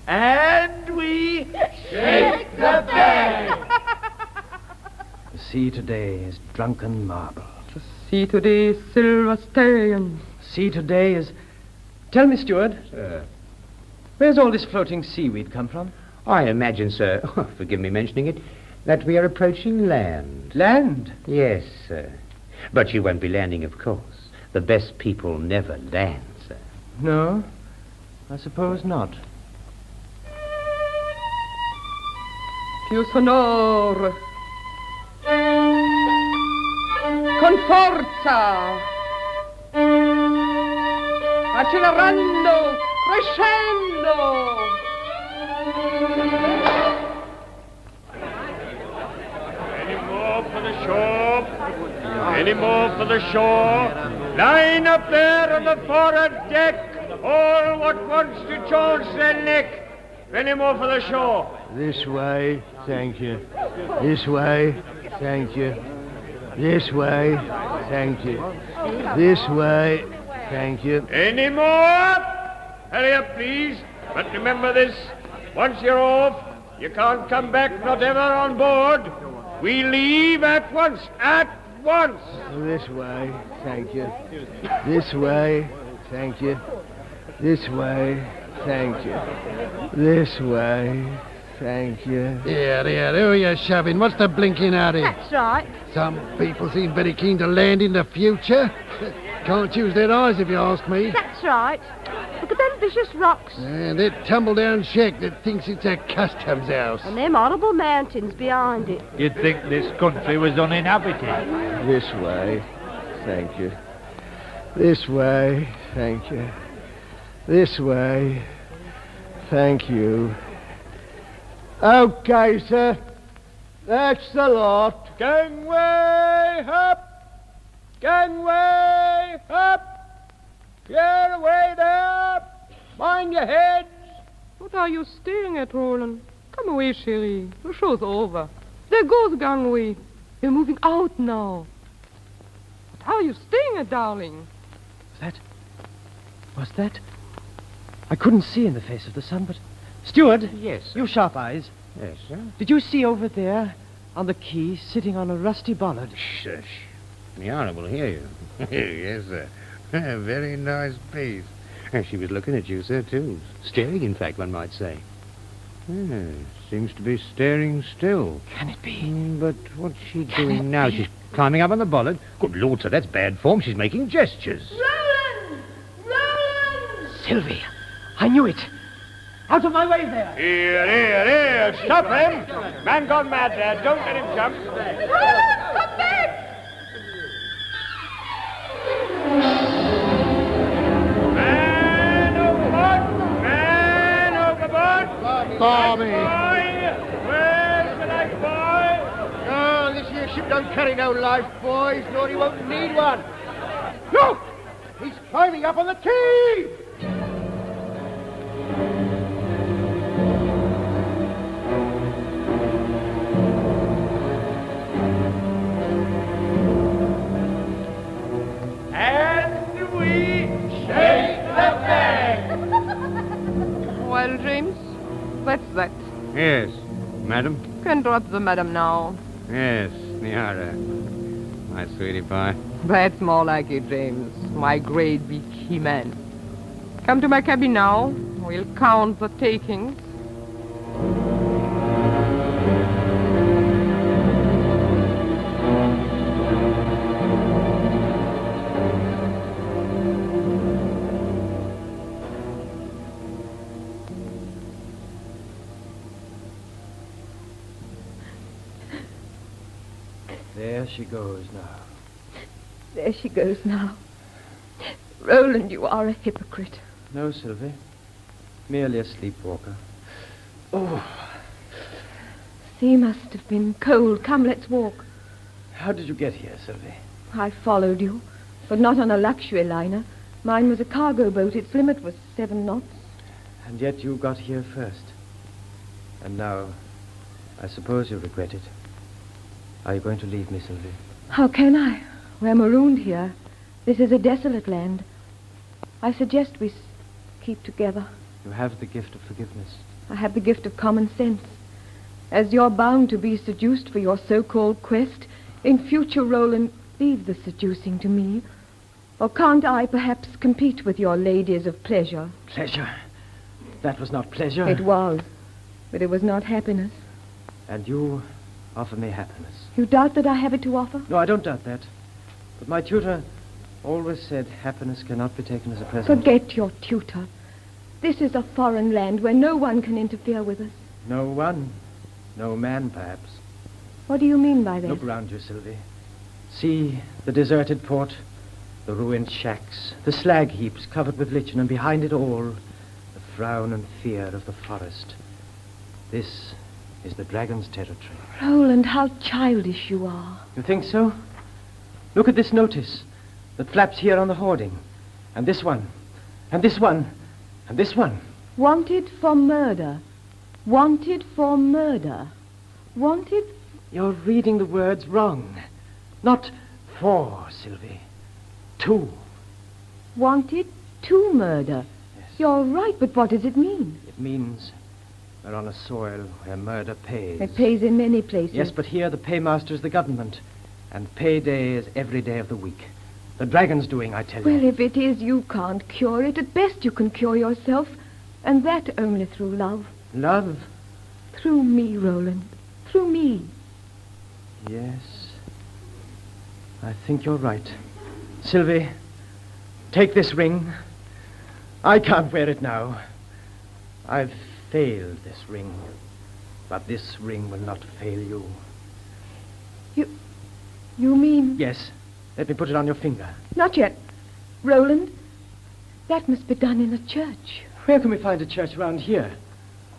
Speaker 6: And we shake the bed.
Speaker 3: The sea today is drunken marble.
Speaker 5: The sea today is silver stallions.
Speaker 3: The sea today is... Tell me, steward.
Speaker 7: Sir.
Speaker 3: Where's all this floating seaweed come from?
Speaker 7: I imagine, sir, forgive me mentioning it, that we are approaching land.
Speaker 3: Land?
Speaker 7: Yes, sir. But you won't be landing, of course. The best people never land, sir.
Speaker 3: No, I suppose not.
Speaker 5: Più sonoro. Con forza. Accelerando. Crescendo.
Speaker 9: Any more for the shore? Any more for the shore? Line up there on the forward deck. All what wants to charge their neck. Any more for the shore?
Speaker 2: This way, thank you. This way, thank you. This way, thank you. This way, thank you.
Speaker 9: Any more? Hurry up, please. But remember this. Once you're off, you can't come back, not ever on board. We leave at once. At once.
Speaker 2: This way, thank you. This way, thank you. This way, thank you. This way, thank you.
Speaker 10: Here, who are you shoving? What's the blinking hurry?
Speaker 8: That's right.
Speaker 10: Some people seem very keen to land in the future. Can't use their eyes if you ask me.
Speaker 8: That's right. Look at them vicious rocks.
Speaker 10: And that tumble-down shack that thinks it's a customs house.
Speaker 8: And them horrible mountains behind it.
Speaker 6: You'd think this country was uninhabited.
Speaker 2: This way, thank you. This way, thank you. This way, thank you. Okay, sir. That's the lot.
Speaker 9: Gangway up! Gangway up! Clear away there! Mind your heads!
Speaker 5: What are you staring at, Roland? Come away, chérie. The show's over. There goes the gangway. We're moving out now. What are you staring at, darling?
Speaker 3: Was that? I couldn't see in the face of the sun, but... Steward!
Speaker 7: Yes, sir.
Speaker 3: You sharp eyes.
Speaker 7: Yes, sir.
Speaker 3: Did you see over there, on the quay, sitting on a rusty bollard?
Speaker 7: Shush. Niara will hear you. Yes, sir. A very nice piece. She was looking at you, sir, too. Staring, in fact, one might say. Seems to be staring still.
Speaker 3: Can it be?
Speaker 7: But what's she doing now? She's climbing up on the bollard. Good Lord, sir, that's bad form. She's making gestures.
Speaker 8: Roland! Roland!
Speaker 3: Sylvie! I knew it! Out of my way there!
Speaker 9: Here! Stop him! Man gone mad there. Don't let him jump.
Speaker 8: Roland, come back!
Speaker 9: Man overboard! Man overboard!
Speaker 10: Barmy!
Speaker 9: Boy! Where's the life, boy?
Speaker 10: Oh, this here ship don't carry no life, boys, nor he won't need one. Look! He's climbing up on the quay!
Speaker 9: And we shake the flag!
Speaker 5: Well, James, that's that.
Speaker 7: Yes, madam.
Speaker 5: Can drop the madam now.
Speaker 7: Yes, Niara. My sweetie pie.
Speaker 5: That's more like it, James. My great big he-man. Come to my cabin now. We'll count the takings.
Speaker 3: There she goes now.
Speaker 1: There she goes now. Roland, you are a hypocrite.
Speaker 3: No, Sylvie. Merely a sleepwalker. Oh,
Speaker 1: Sea must have been cold. Come, let's walk.
Speaker 3: how did you get here, Sylvie?
Speaker 1: I followed you, but not on a luxury liner. Mine was a cargo boat. Its limit was 7 knots.
Speaker 3: And yet you got here first. And now, I suppose you regret it. Are you going to leave me, Sylvie?
Speaker 1: How can I? We're marooned here. This is a desolate land. I suggest we keep together.
Speaker 3: You have the gift of forgiveness.
Speaker 1: I have the gift of common sense. As you're bound to be seduced for your so-called quest, in future, Roland, leave the seducing to me. Or can't I perhaps compete with your ladies of pleasure?
Speaker 3: Pleasure? That was not pleasure.
Speaker 1: It was, but it was not happiness.
Speaker 3: And you offer me happiness.
Speaker 1: You doubt that I have it to offer?
Speaker 3: No, I don't doubt that. But my tutor always said happiness cannot be taken as a present.
Speaker 1: Forget your tutor. This is a foreign land where no one can interfere with us.
Speaker 3: No one. No man, perhaps.
Speaker 1: What do you mean by that?
Speaker 3: Look round you, Sylvie. See the deserted port, the ruined shacks, the slag heaps covered with lichen, and behind it all, the frown and fear of the forest. This is the dragon's territory.
Speaker 1: Roland, how childish you are.
Speaker 3: You think so? Look at this notice that flaps here on the hoarding. And this one. And this one. And this one.
Speaker 1: Wanted for murder. Wanted for murder. Wanted...
Speaker 3: You're reading the words wrong. Not for, Sylvie. To.
Speaker 1: Wanted to murder.
Speaker 3: Yes.
Speaker 1: You're right, but what does it mean?
Speaker 3: It means we're on a soil where murder pays.
Speaker 1: It pays in many places.
Speaker 3: Yes, but here the paymaster is the government. And payday is every day of the week. The dragon's doing, I tell you.
Speaker 1: Well, if it is, you can't cure it. At best, you can cure yourself. And that only through love.
Speaker 3: Love?
Speaker 1: Through me, Roland. Through me.
Speaker 3: Yes. I think you're right. Sylvie, take this ring. I can't wear it now. I've failed this ring. But this ring will not fail you.
Speaker 1: You mean...
Speaker 3: Yes. Let me put it on your finger.
Speaker 1: Not yet. Roland, that must be done in a church.
Speaker 3: Where can we find a church around here?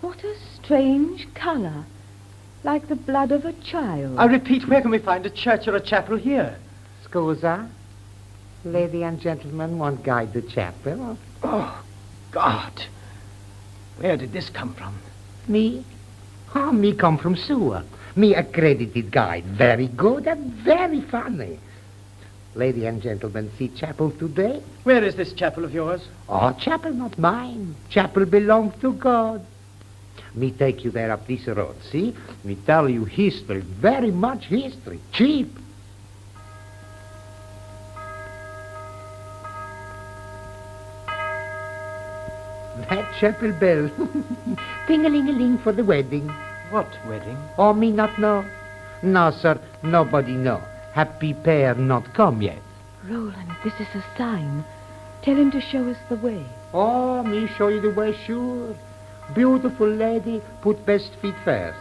Speaker 1: What a strange color. Like the blood of a child.
Speaker 3: I repeat, where can we find a church or a chapel here?
Speaker 5: Scusa?
Speaker 10: Lady and gentlemen won't guide the chapel.
Speaker 3: Oh, God. Where did this come from?
Speaker 10: Me? Oh, me come from sewer. Me accredited guide. Very good and very funny. Lady and gentlemen, see chapel today?
Speaker 3: Where is this chapel of yours?
Speaker 10: Oh, chapel not mine. Chapel belongs to God. Me take you there up this road, see? Me tell you history, very much history, cheap. That chapel bell. Ting-a-ling-a-ling for the wedding.
Speaker 3: What wedding?
Speaker 10: Oh, me not know. No, sir, nobody know. Happy pair not come yet.
Speaker 1: Roland, this is a sign. Tell him to show us the way.
Speaker 10: Oh, me show you the way, sure. Beautiful lady, put best feet first,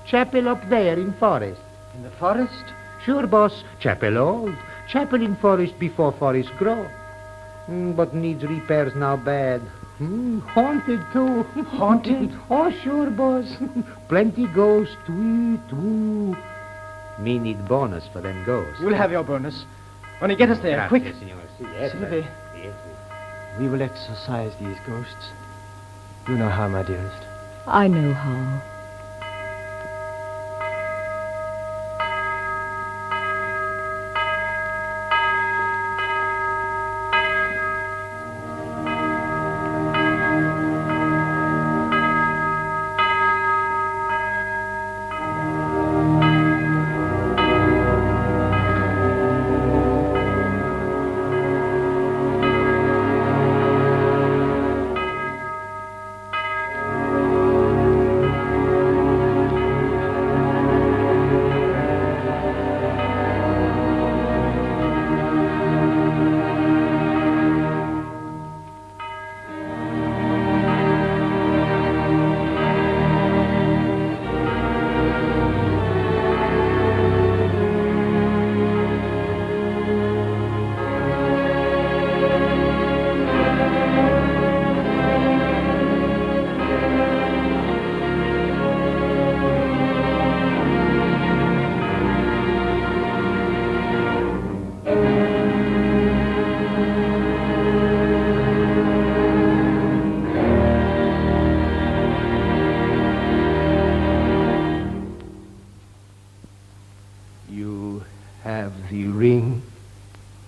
Speaker 10: Chapel up there in forest.
Speaker 3: In the forest?
Speaker 10: Sure, boss. Chapel old. Chapel in forest before forest grow. But needs repairs now bad. Haunted, too.
Speaker 3: Haunted?
Speaker 10: Oh, sure, boss. Plenty ghosts, too. Me need bonus for them ghosts.
Speaker 3: You'll have your bonus. Only get us there, quick.
Speaker 10: Yes,
Speaker 3: Sylvie, we will exorcise these ghosts. You know how, my dearest.
Speaker 1: I know how.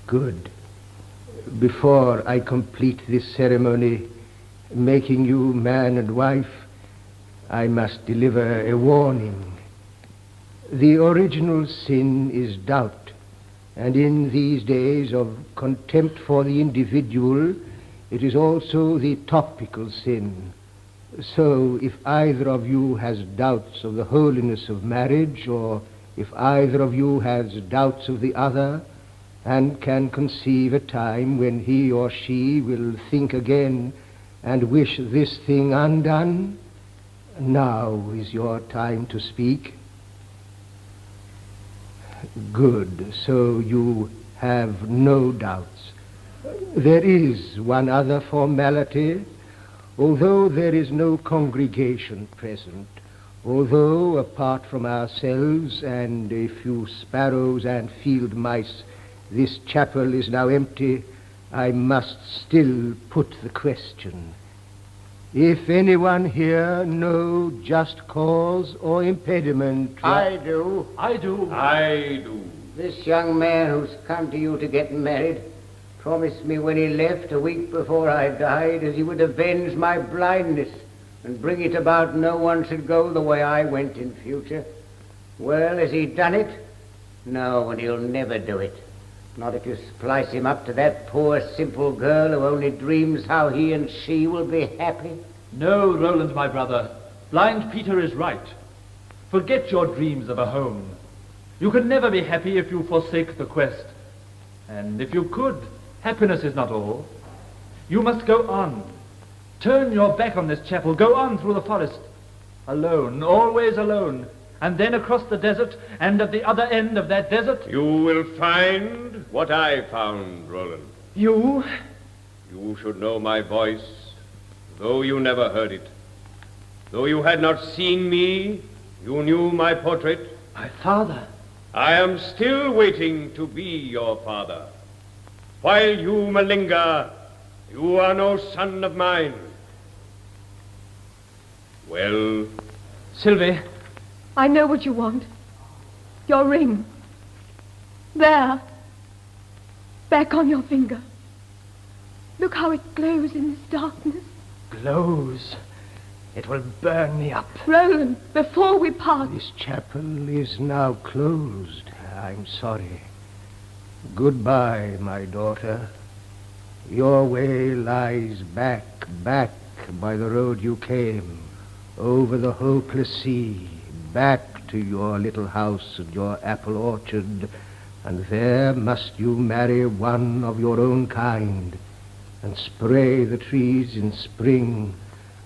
Speaker 11: Good. Before I complete this ceremony, making you man and wife, I must deliver a warning. The original sin is doubt, and in these days of contempt for the individual, it is also the topical sin. So if either of you has doubts of the holiness of marriage, or if either of you has doubts of the other, and can conceive a time when he or she will think again and wish this thing undone, now is your time to speak. Good, so you have no doubts. There is one other formality. Although there is no congregation present, although apart from ourselves and a few sparrows and field mice, this chapel is now empty, I must still put the question. If anyone here know just cause or impediment...
Speaker 10: I do.
Speaker 4: I do.
Speaker 9: I do.
Speaker 7: This young man who's come to you to get married promised me when he left a week before I died as he would avenge my blindness and bring it about no one should go the way I went in future. Well, has he done it? No, and he'll never do it. Not if you splice him up to that poor, simple girl who only dreams how he and she will be happy.
Speaker 4: No, Roland, my brother. Blind Peter is right. Forget your dreams of a home. You can never be happy if you forsake the quest. And if you could, happiness is not all. You must go on. Turn your back on this chapel. Go on through the forest. Alone, always alone. And then across the desert, and at the other end of that desert...
Speaker 9: You will find what I found, Roland.
Speaker 3: You?
Speaker 9: You should know my voice, though you never heard it. Though you had not seen me, you knew my portrait.
Speaker 3: My father.
Speaker 9: I am still waiting to be your father. While you malinger, you are no son of mine. Well?
Speaker 5: Sylvie.
Speaker 1: I know what you want. Your ring. There. Back on your finger. Look how it glows in this darkness.
Speaker 11: Glows. It will burn me up.
Speaker 1: Roland, before we part.
Speaker 11: This chapel is now closed. I'm sorry. Goodbye, my daughter. Your way lies back by the road you came, over the hopeless sea, back to your little house and your apple orchard, and there must you marry one of your own kind, and spray the trees in spring,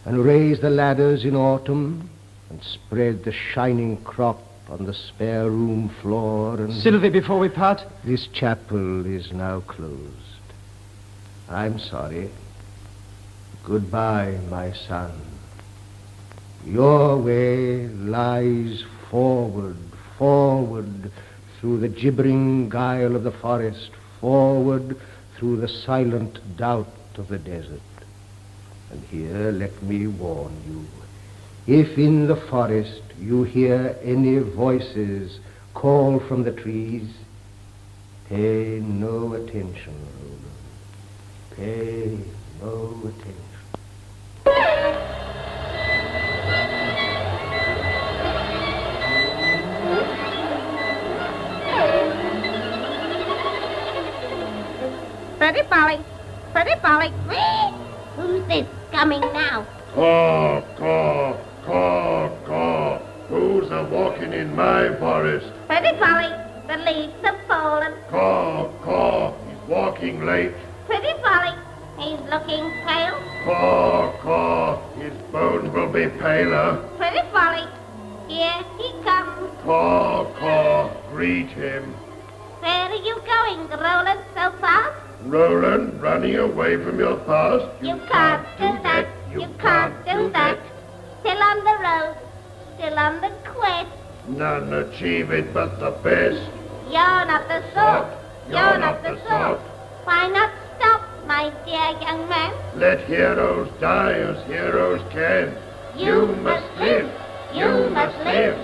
Speaker 11: and raise the ladders in autumn, and spread the shining crop on the spare room floor, and...
Speaker 5: Sylvie, before we part.
Speaker 11: This chapel is now closed. I'm sorry. Goodbye, my son. Your way lies forward, through the gibbering guile of the forest, forward through the silent doubt of the desert. And here let me warn you, if in the forest you hear any voices call from the trees, pay no attention, Roland. Pay no attention.
Speaker 12: Pretty Polly. Who's this coming now?
Speaker 9: Caw, caw, caw, caw. Who's a-walking in my forest?
Speaker 12: Pretty Polly, the leaves have fallen.
Speaker 9: Caw, caw, he's walking late.
Speaker 12: Pretty Polly, he's looking pale.
Speaker 9: Caw, caw, his bones will be paler.
Speaker 12: Pretty Polly, here he comes.
Speaker 9: Caw, caw, greet him.
Speaker 12: Where are you going, Roland, so fast?
Speaker 9: Roland, running away from your past?
Speaker 12: You can't do that. You can't do that. Still on the road. Still on the quest.
Speaker 9: None achieve it but the best.
Speaker 12: You're not the sort. You're not the sort. Why not stop, my dear young man?
Speaker 9: Let heroes die as heroes can. You must live. You must live.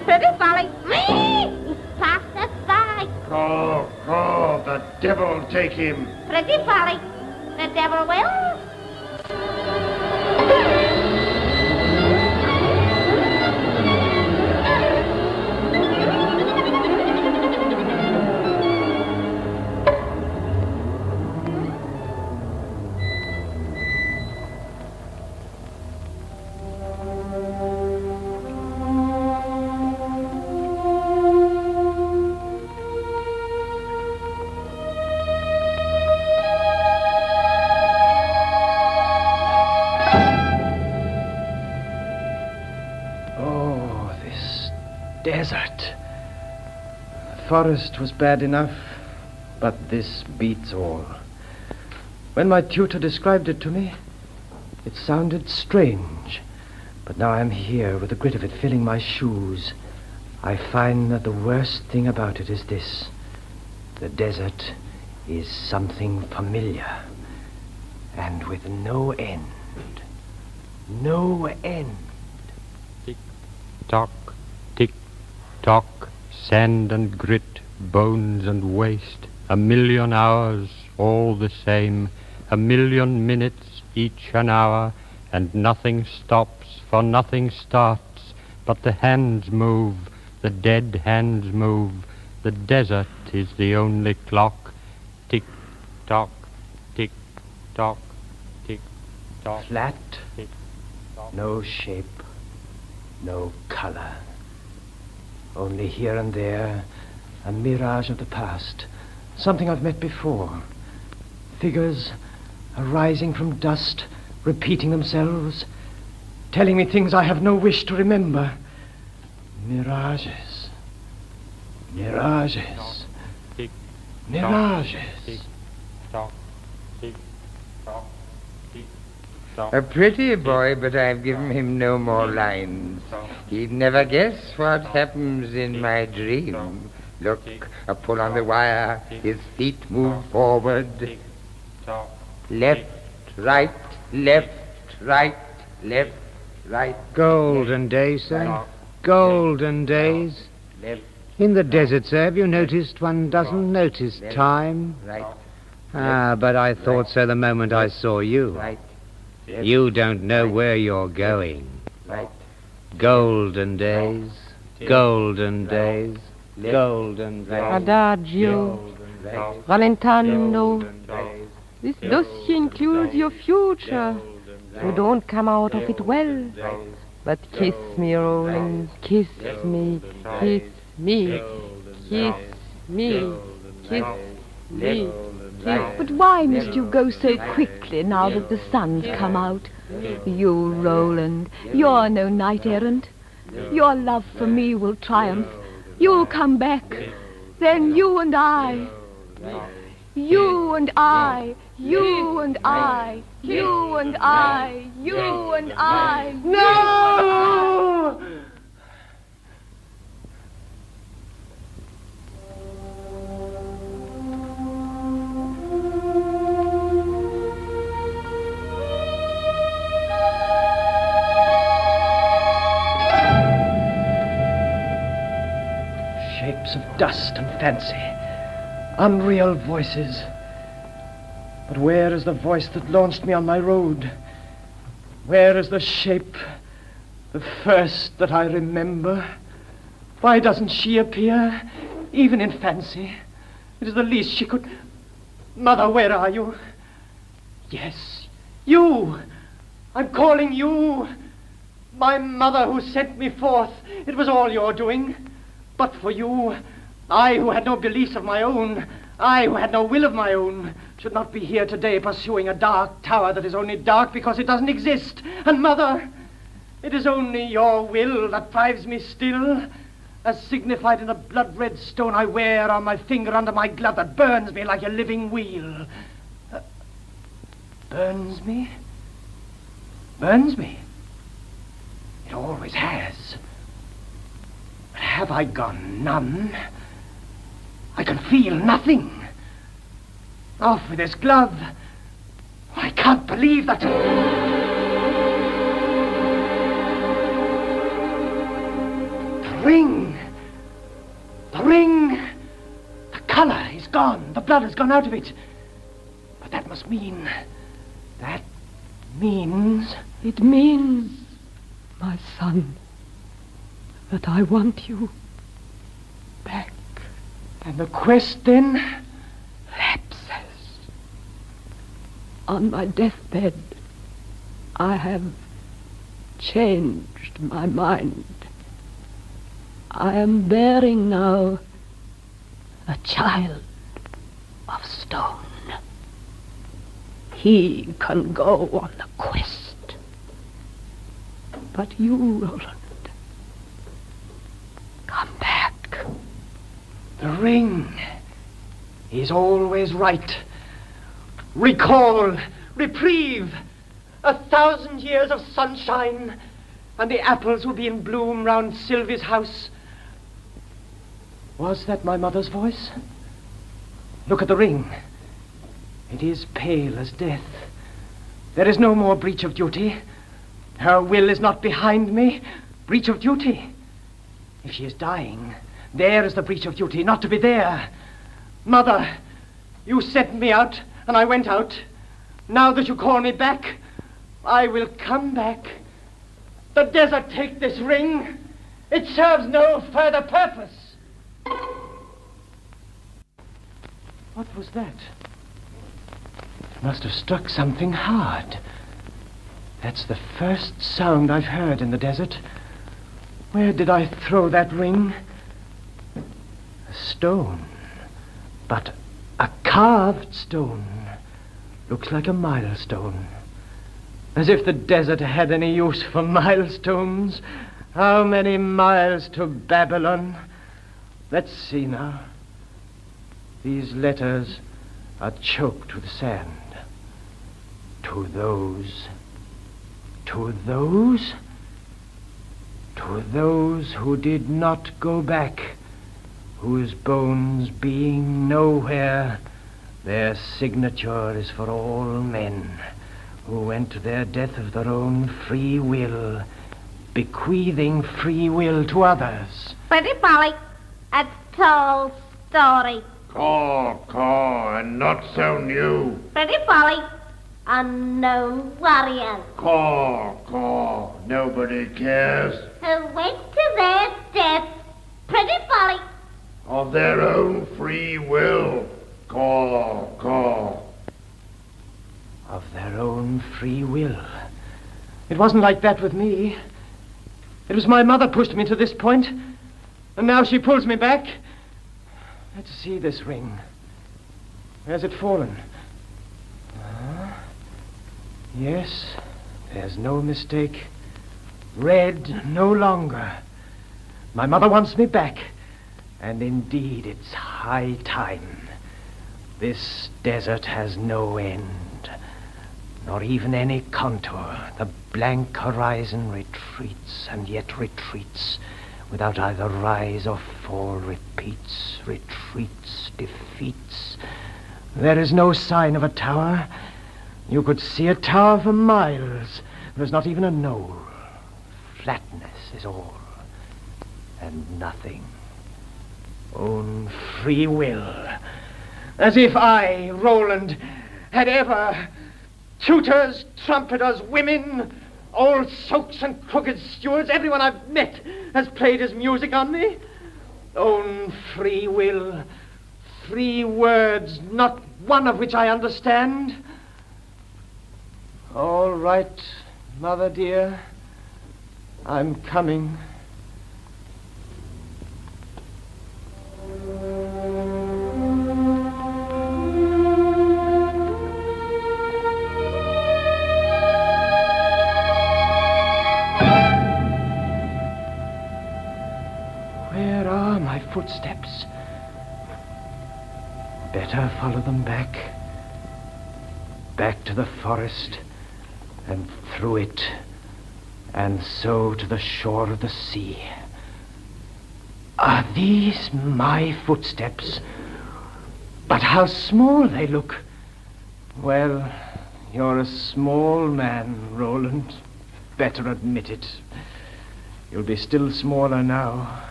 Speaker 12: Pretty Polly, he's passed us by.
Speaker 9: Caw, caw, the devil take him.
Speaker 12: Pretty Polly, the devil will.
Speaker 3: Desert. The forest was bad enough, but this beats all. When my tutor described it to me, it sounded strange. But now I'm here with the grit of it filling my shoes. I find that the worst thing about it is this. The desert is something familiar, and with no end. No end.
Speaker 13: Tick-tock. Tick-tock, sand and grit, bones and waste, 1,000,000 hours, all the same, 1,000,000 minutes, each an hour, and nothing stops, for nothing starts, but the hands move, the dead hands move, the desert is the only clock. Tick-tock, tick-tock, tick-tock.
Speaker 3: Flat,
Speaker 13: tick-tock.
Speaker 3: No shape, no color. Only here and there, a mirage of the past. Something I've met before. Figures arising from dust, repeating themselves, telling me things I have no wish to remember. Mirages. Mirages. Mirages.
Speaker 13: Tick-tock, tick-tock, tick-tock.
Speaker 10: A pretty boy, but I've given him no more lines. He'd never guess what happens in my dream. Look, a pull on the wire, his feet move forward. Left, right, left, right, left, right.
Speaker 11: Golden days, sir. Golden days. In the desert, sir, have you noticed one doesn't notice time? But I thought so the moment I saw you. You don't know where you're going. Golden days, golden days, golden days.
Speaker 5: Adagio, rallentando. This dossier includes your future. You don't come out of it well. But kiss me, Roland, kiss me, kiss me, kiss me, kiss me.
Speaker 1: But why must you go so quickly now that the sun's come out? You, Roland, you're no knight-errant. Your love for me will triumph. You'll come back. Then you and I. You and I. You and I. You and I. You and I.
Speaker 3: No! Shapes of dust and fancy, unreal voices. But where is the voice that launched me on my road? Where is the shape, the first that I remember? Why doesn't she appear, even in fancy? It is the least she could... Mother, where are you? Yes, you! I'm calling you! My mother who sent me forth. It was all your doing. But for you, I who had no beliefs of my own, I who had no will of my own, should not be here today pursuing a dark tower that is only dark because it doesn't exist. And Mother, it is only your will that drives me still, as signified in the blood-red stone I wear on my finger under my glove that burns me like a living wheel. Burns me? Burns me? It always has. But have I gone numb? I can feel nothing. Off with this glove. I can't believe that... The ring! The ring! The color is gone. The blood has gone out of it. But that must mean... That means...
Speaker 5: It means, my son, that I want you back.
Speaker 3: And the quest, then?
Speaker 5: Lapses. On my deathbed, I have changed my mind. I am bearing now a child of stone. He can go on the quest. But you, Roland, come back.
Speaker 3: The ring is always right. Recall, reprieve, 1,000 years of sunshine, and the apples will be in bloom round Sylvie's house. Was that my mother's voice? Look at the ring. It is pale as death. There is no more breach of duty. Her will is not behind me. Breach of duty. If she is dying, there is the breach of duty, not to be there. Mother, you sent me out, and I went out. Now that you call me back, I will come back. The desert take this ring. It serves no further purpose. What was that? It must have struck something hard. That's the first sound I've heard in the desert. Where did I throw that ring? A stone. But a carved stone. Looks like a milestone. As if the desert had any use for milestones. How many miles to Babylon? Let's see now. These letters are choked with sand. To those
Speaker 11: To those who did not go back, whose bones being nowhere, their signature is for all men, who went to their death of their own free will, bequeathing free will to others.
Speaker 12: Pretty Polly, a tall story.
Speaker 9: Caw, and not so new.
Speaker 12: Pretty Polly, unknown warriors.
Speaker 9: Caw, nobody cares.
Speaker 12: Who went to their death. Pretty Polly.
Speaker 9: Of their own free will. Caw.
Speaker 11: Of their own free will. It wasn't like that with me. It was my mother pushed me to this point, and now she pulls me back. Let's see this ring. Where's it fallen? Yes, there's no mistake. Red no longer. My mother wants me back, and indeed it's high time. This desert has no end, nor even any contour. The blank horizon retreats and yet retreats, without either rise or fall, retreats, defeats. There is no sign of a tower. You could see a tower for miles. There's not even a knoll. Flatness is all, and nothing. Own free will. As if I, Roland, had ever tutors, trumpeters, women, old soaks and crooked stewards, everyone I've met has played his music on me. Own free will, 3 words, not one of which I understand. All right, Mother dear, I'm coming. Where are my footsteps? Better follow them back. Back to the forest, and through it, and so to the shore of the sea. Are these my footsteps? But how small they look. Well, you're a small man, Roland. Better admit it. You'll be still smaller now.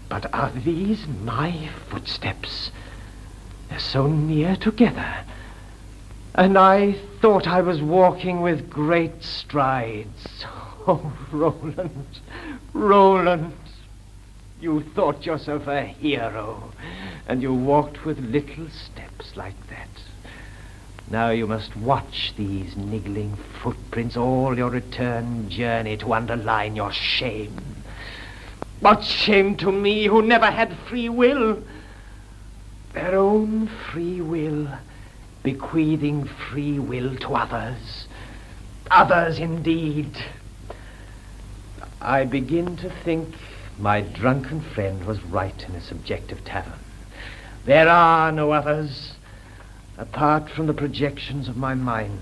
Speaker 11: But are these my footsteps? They're so near together. And I thought I was walking with great strides. Oh, Roland, you thought yourself a hero, and you walked with little steps like that. Now you must watch these niggling footprints all your return journey to underline your shame. What shame to me who never had free will? Their own free will, bequeathing free will to others. Others indeed. I begin to think my drunken friend was right in his subjective tavern. There are no others, apart from the projections of my mind.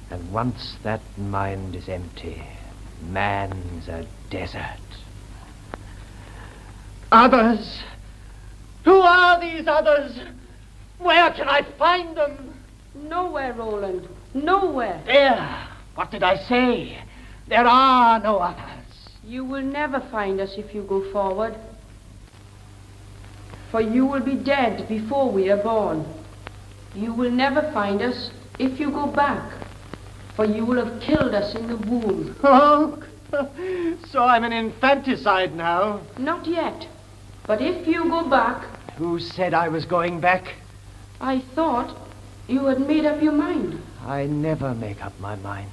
Speaker 11: And once that mind is empty, man's a desert. Others? Who are these others? Where can I find them?
Speaker 5: Nowhere, Roland. Nowhere.
Speaker 11: There. What did I say? There are no others.
Speaker 5: You will never find us if you go forward. For you will be dead before we are born. You will never find us if you go back. For you will have killed us in the womb.
Speaker 11: Oh, so I'm an infanticide now.
Speaker 5: Not yet. But if you go back...
Speaker 11: Who said I was going back?
Speaker 5: I thought you had made up your mind.
Speaker 11: I never make up my mind.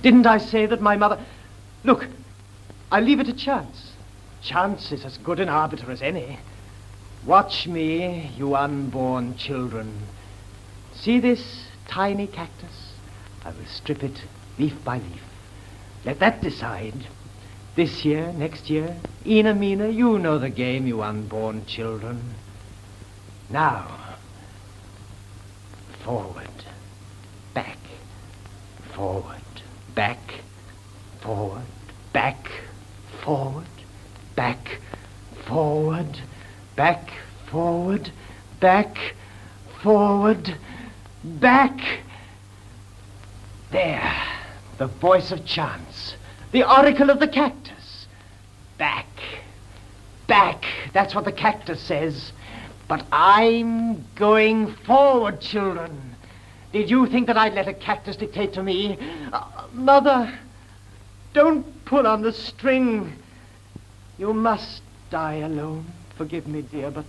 Speaker 11: Didn't I say that my mother... Look, I leave it to chance. Chance is as good an arbiter as any. Watch me, you unborn children. See this tiny cactus? I will strip it leaf by leaf. Let that decide. This year, next year, Ina Mina, you know the game, you unborn children. Now, forward, back, forward,
Speaker 3: Back, forward, back, forward, back, forward, back, forward, back, forward, back. There, the voice of chance, the oracle of the cactus. Back, back, that's what the cactus says. But I'm going forward, children. Did you think that I'd let a cactus dictate to me? Mother, don't pull on the string. You must die alone. Forgive me, dear, but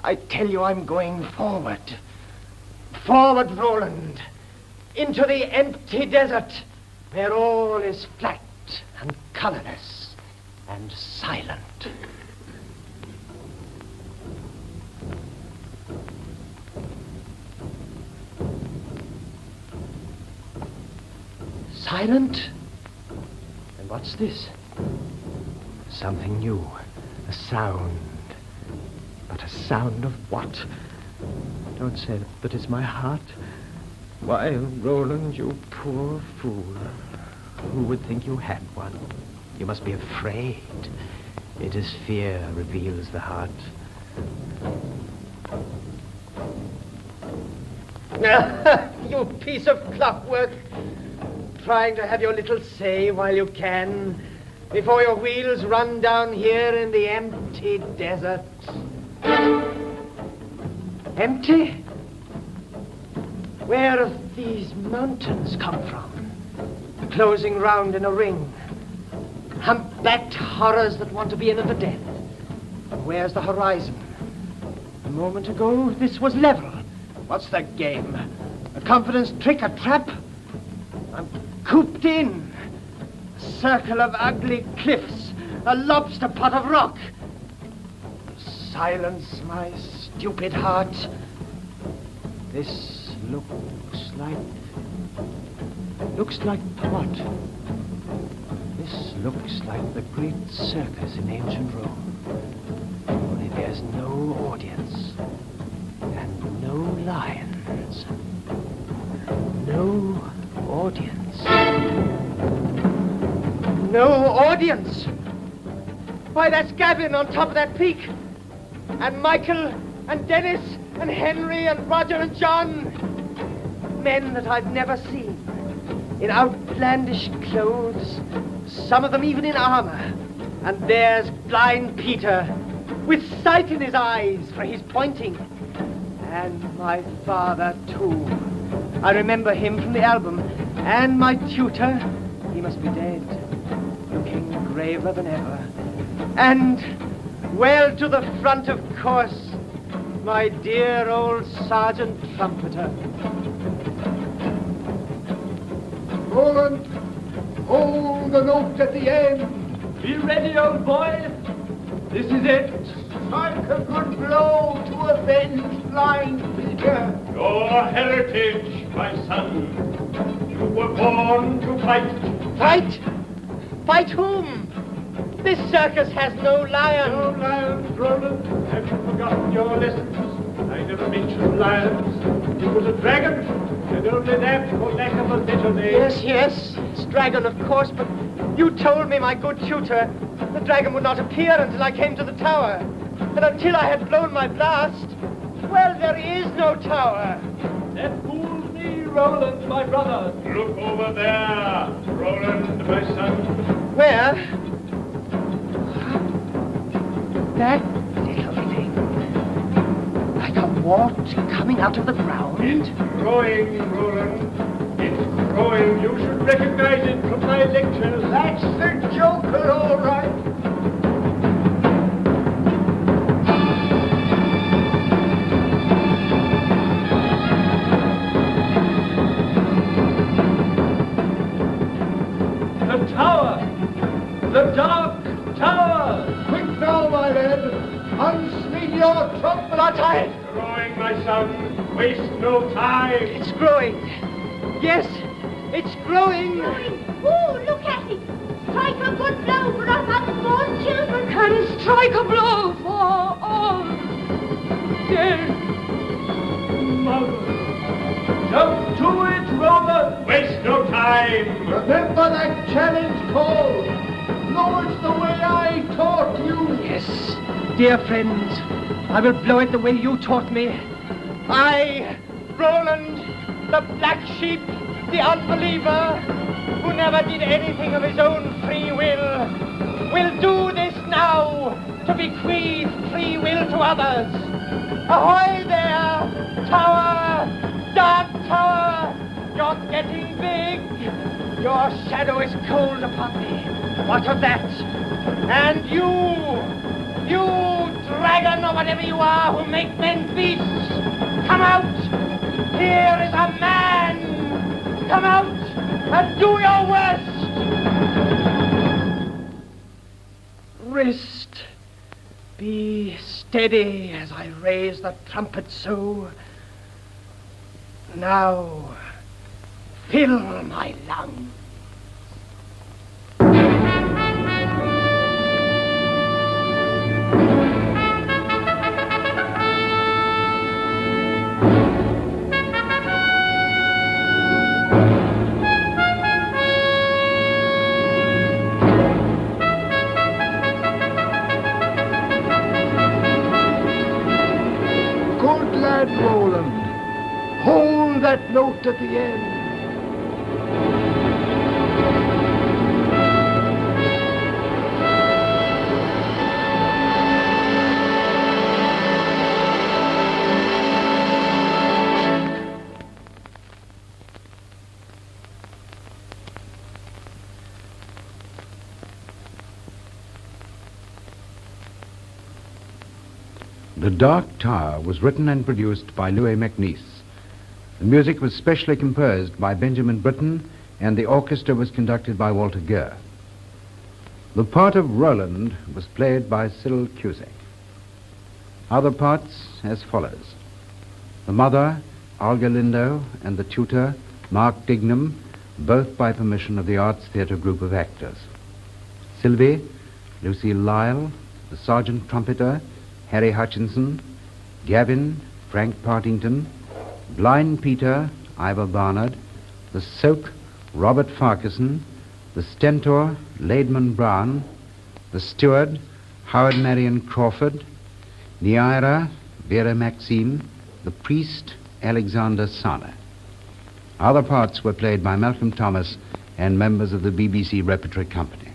Speaker 3: I tell you I'm going forward. Forward, Roland, into the empty desert, where all is flat and colorless and silent. Silent? And what's this? Something new. A sound. But a sound of what? Don't say that it's my heart. Why, Roland, you poor fool. Who would think you had one? You must be afraid. It is fear reveals the heart. You piece of clockwork. Trying to have your little say while you can, before your wheels run down here in the empty desert. Empty? Where have these mountains come from? Closing round in a ring. Humpbacked horrors that want to be in at the death. And where's the horizon? A moment ago, this was level. What's the game? A confidence trick, a trap? I'm cooped in. A circle of ugly cliffs, a lobster pot of rock. Silence, my stupid heart. This looks like what? This looks like the great circus in ancient Rome. Only there's no audience and no lions. No audience. No audience! Why, that's Gavin on top of that peak. And Michael and Dennis and Henry and Roger and John. Men that I've never seen. In outlandish clothes. Some of them even in armor. And there's blind Peter with sight in his eyes, for he's pointing. And my father, too. I remember him from the album. And my tutor, he must be dead, looking graver than ever. And well to the front, of course, my dear old sergeant trumpeter.
Speaker 11: Roland, hold the note at the end.
Speaker 4: Be ready, old boy. This is it.
Speaker 11: Strike a good blow to avenge blind Peter.
Speaker 9: Your heritage, my son. You were born to fight.
Speaker 3: Fight? Fight whom? This circus has no lion.
Speaker 9: No lions, Roland. Have you forgotten your lessons? I never mentioned lions. It was a dragon, and only that for lack of a better name.
Speaker 3: Yes, it's dragon, of course, but you told me, my good tutor, the dragon would not appear until I came to the tower. And until I had blown my blast, well, there is no tower.
Speaker 4: That fools me, Roland, my brother.
Speaker 9: Look over there, Roland, my son.
Speaker 3: Where? That little thing. Like a wart coming out of the ground.
Speaker 9: It's growing, Roland. It's growing. You should recognize it from my lectures.
Speaker 11: That's the Joker, all right.
Speaker 4: The tower! The dark tower!
Speaker 11: Quick now, my lad. Unsling your trumpet.
Speaker 3: Blood-tide!
Speaker 9: It's growing, my son. Waste no time.
Speaker 3: It's growing. Yes, it's growing.
Speaker 12: Ooh, look at it. Strike a good blow for us unborn children.
Speaker 5: And strike a blow for all dead.
Speaker 4: Mother! Jump to it, Roland!
Speaker 9: Waste no time. time.
Speaker 2: Remember that challenge call. Blow it the way I taught you.
Speaker 3: Yes, dear friends, I will blow it the way you taught me. I, Roland, the black sheep, the unbeliever, who never did anything of his own free will do this now to bequeath free will to others. Ahoy there, tower, dark tower, you're getting big. Your shadow is cold upon me. What of that? And you dragon or whatever you are who make men beasts, come out. Here is a man. Come out and do your worst. Wrist, be steady as I raise the trumpet so. Now, fill my lungs.
Speaker 2: Roland, hold that note at the end.
Speaker 14: The Dark Tower was written and produced by MacNeice. The music was specially composed by Benjamin Britten, and the orchestra was conducted by Walter Gurr. The part of Roland was played by Cyril Cusack. Other parts as follows. The mother, Olga Lindo, and the tutor, Mark Dignam, both by permission of the Arts Theatre group of actors. Sylvie, Lucille Lyle, the sergeant trumpeter, Harry Hutchinson, Gavin, Frank Partington, Blind Peter, Ivor Barnard, the Soak, Robert Farquharson, the Stentor, Laidman Brown, the Steward, Howard Marion Crawford, Neaira, Vera Maxine, the Priest, Alexander Sana. Other parts were played by Malcolm Thomas and members of the BBC Repertory Company.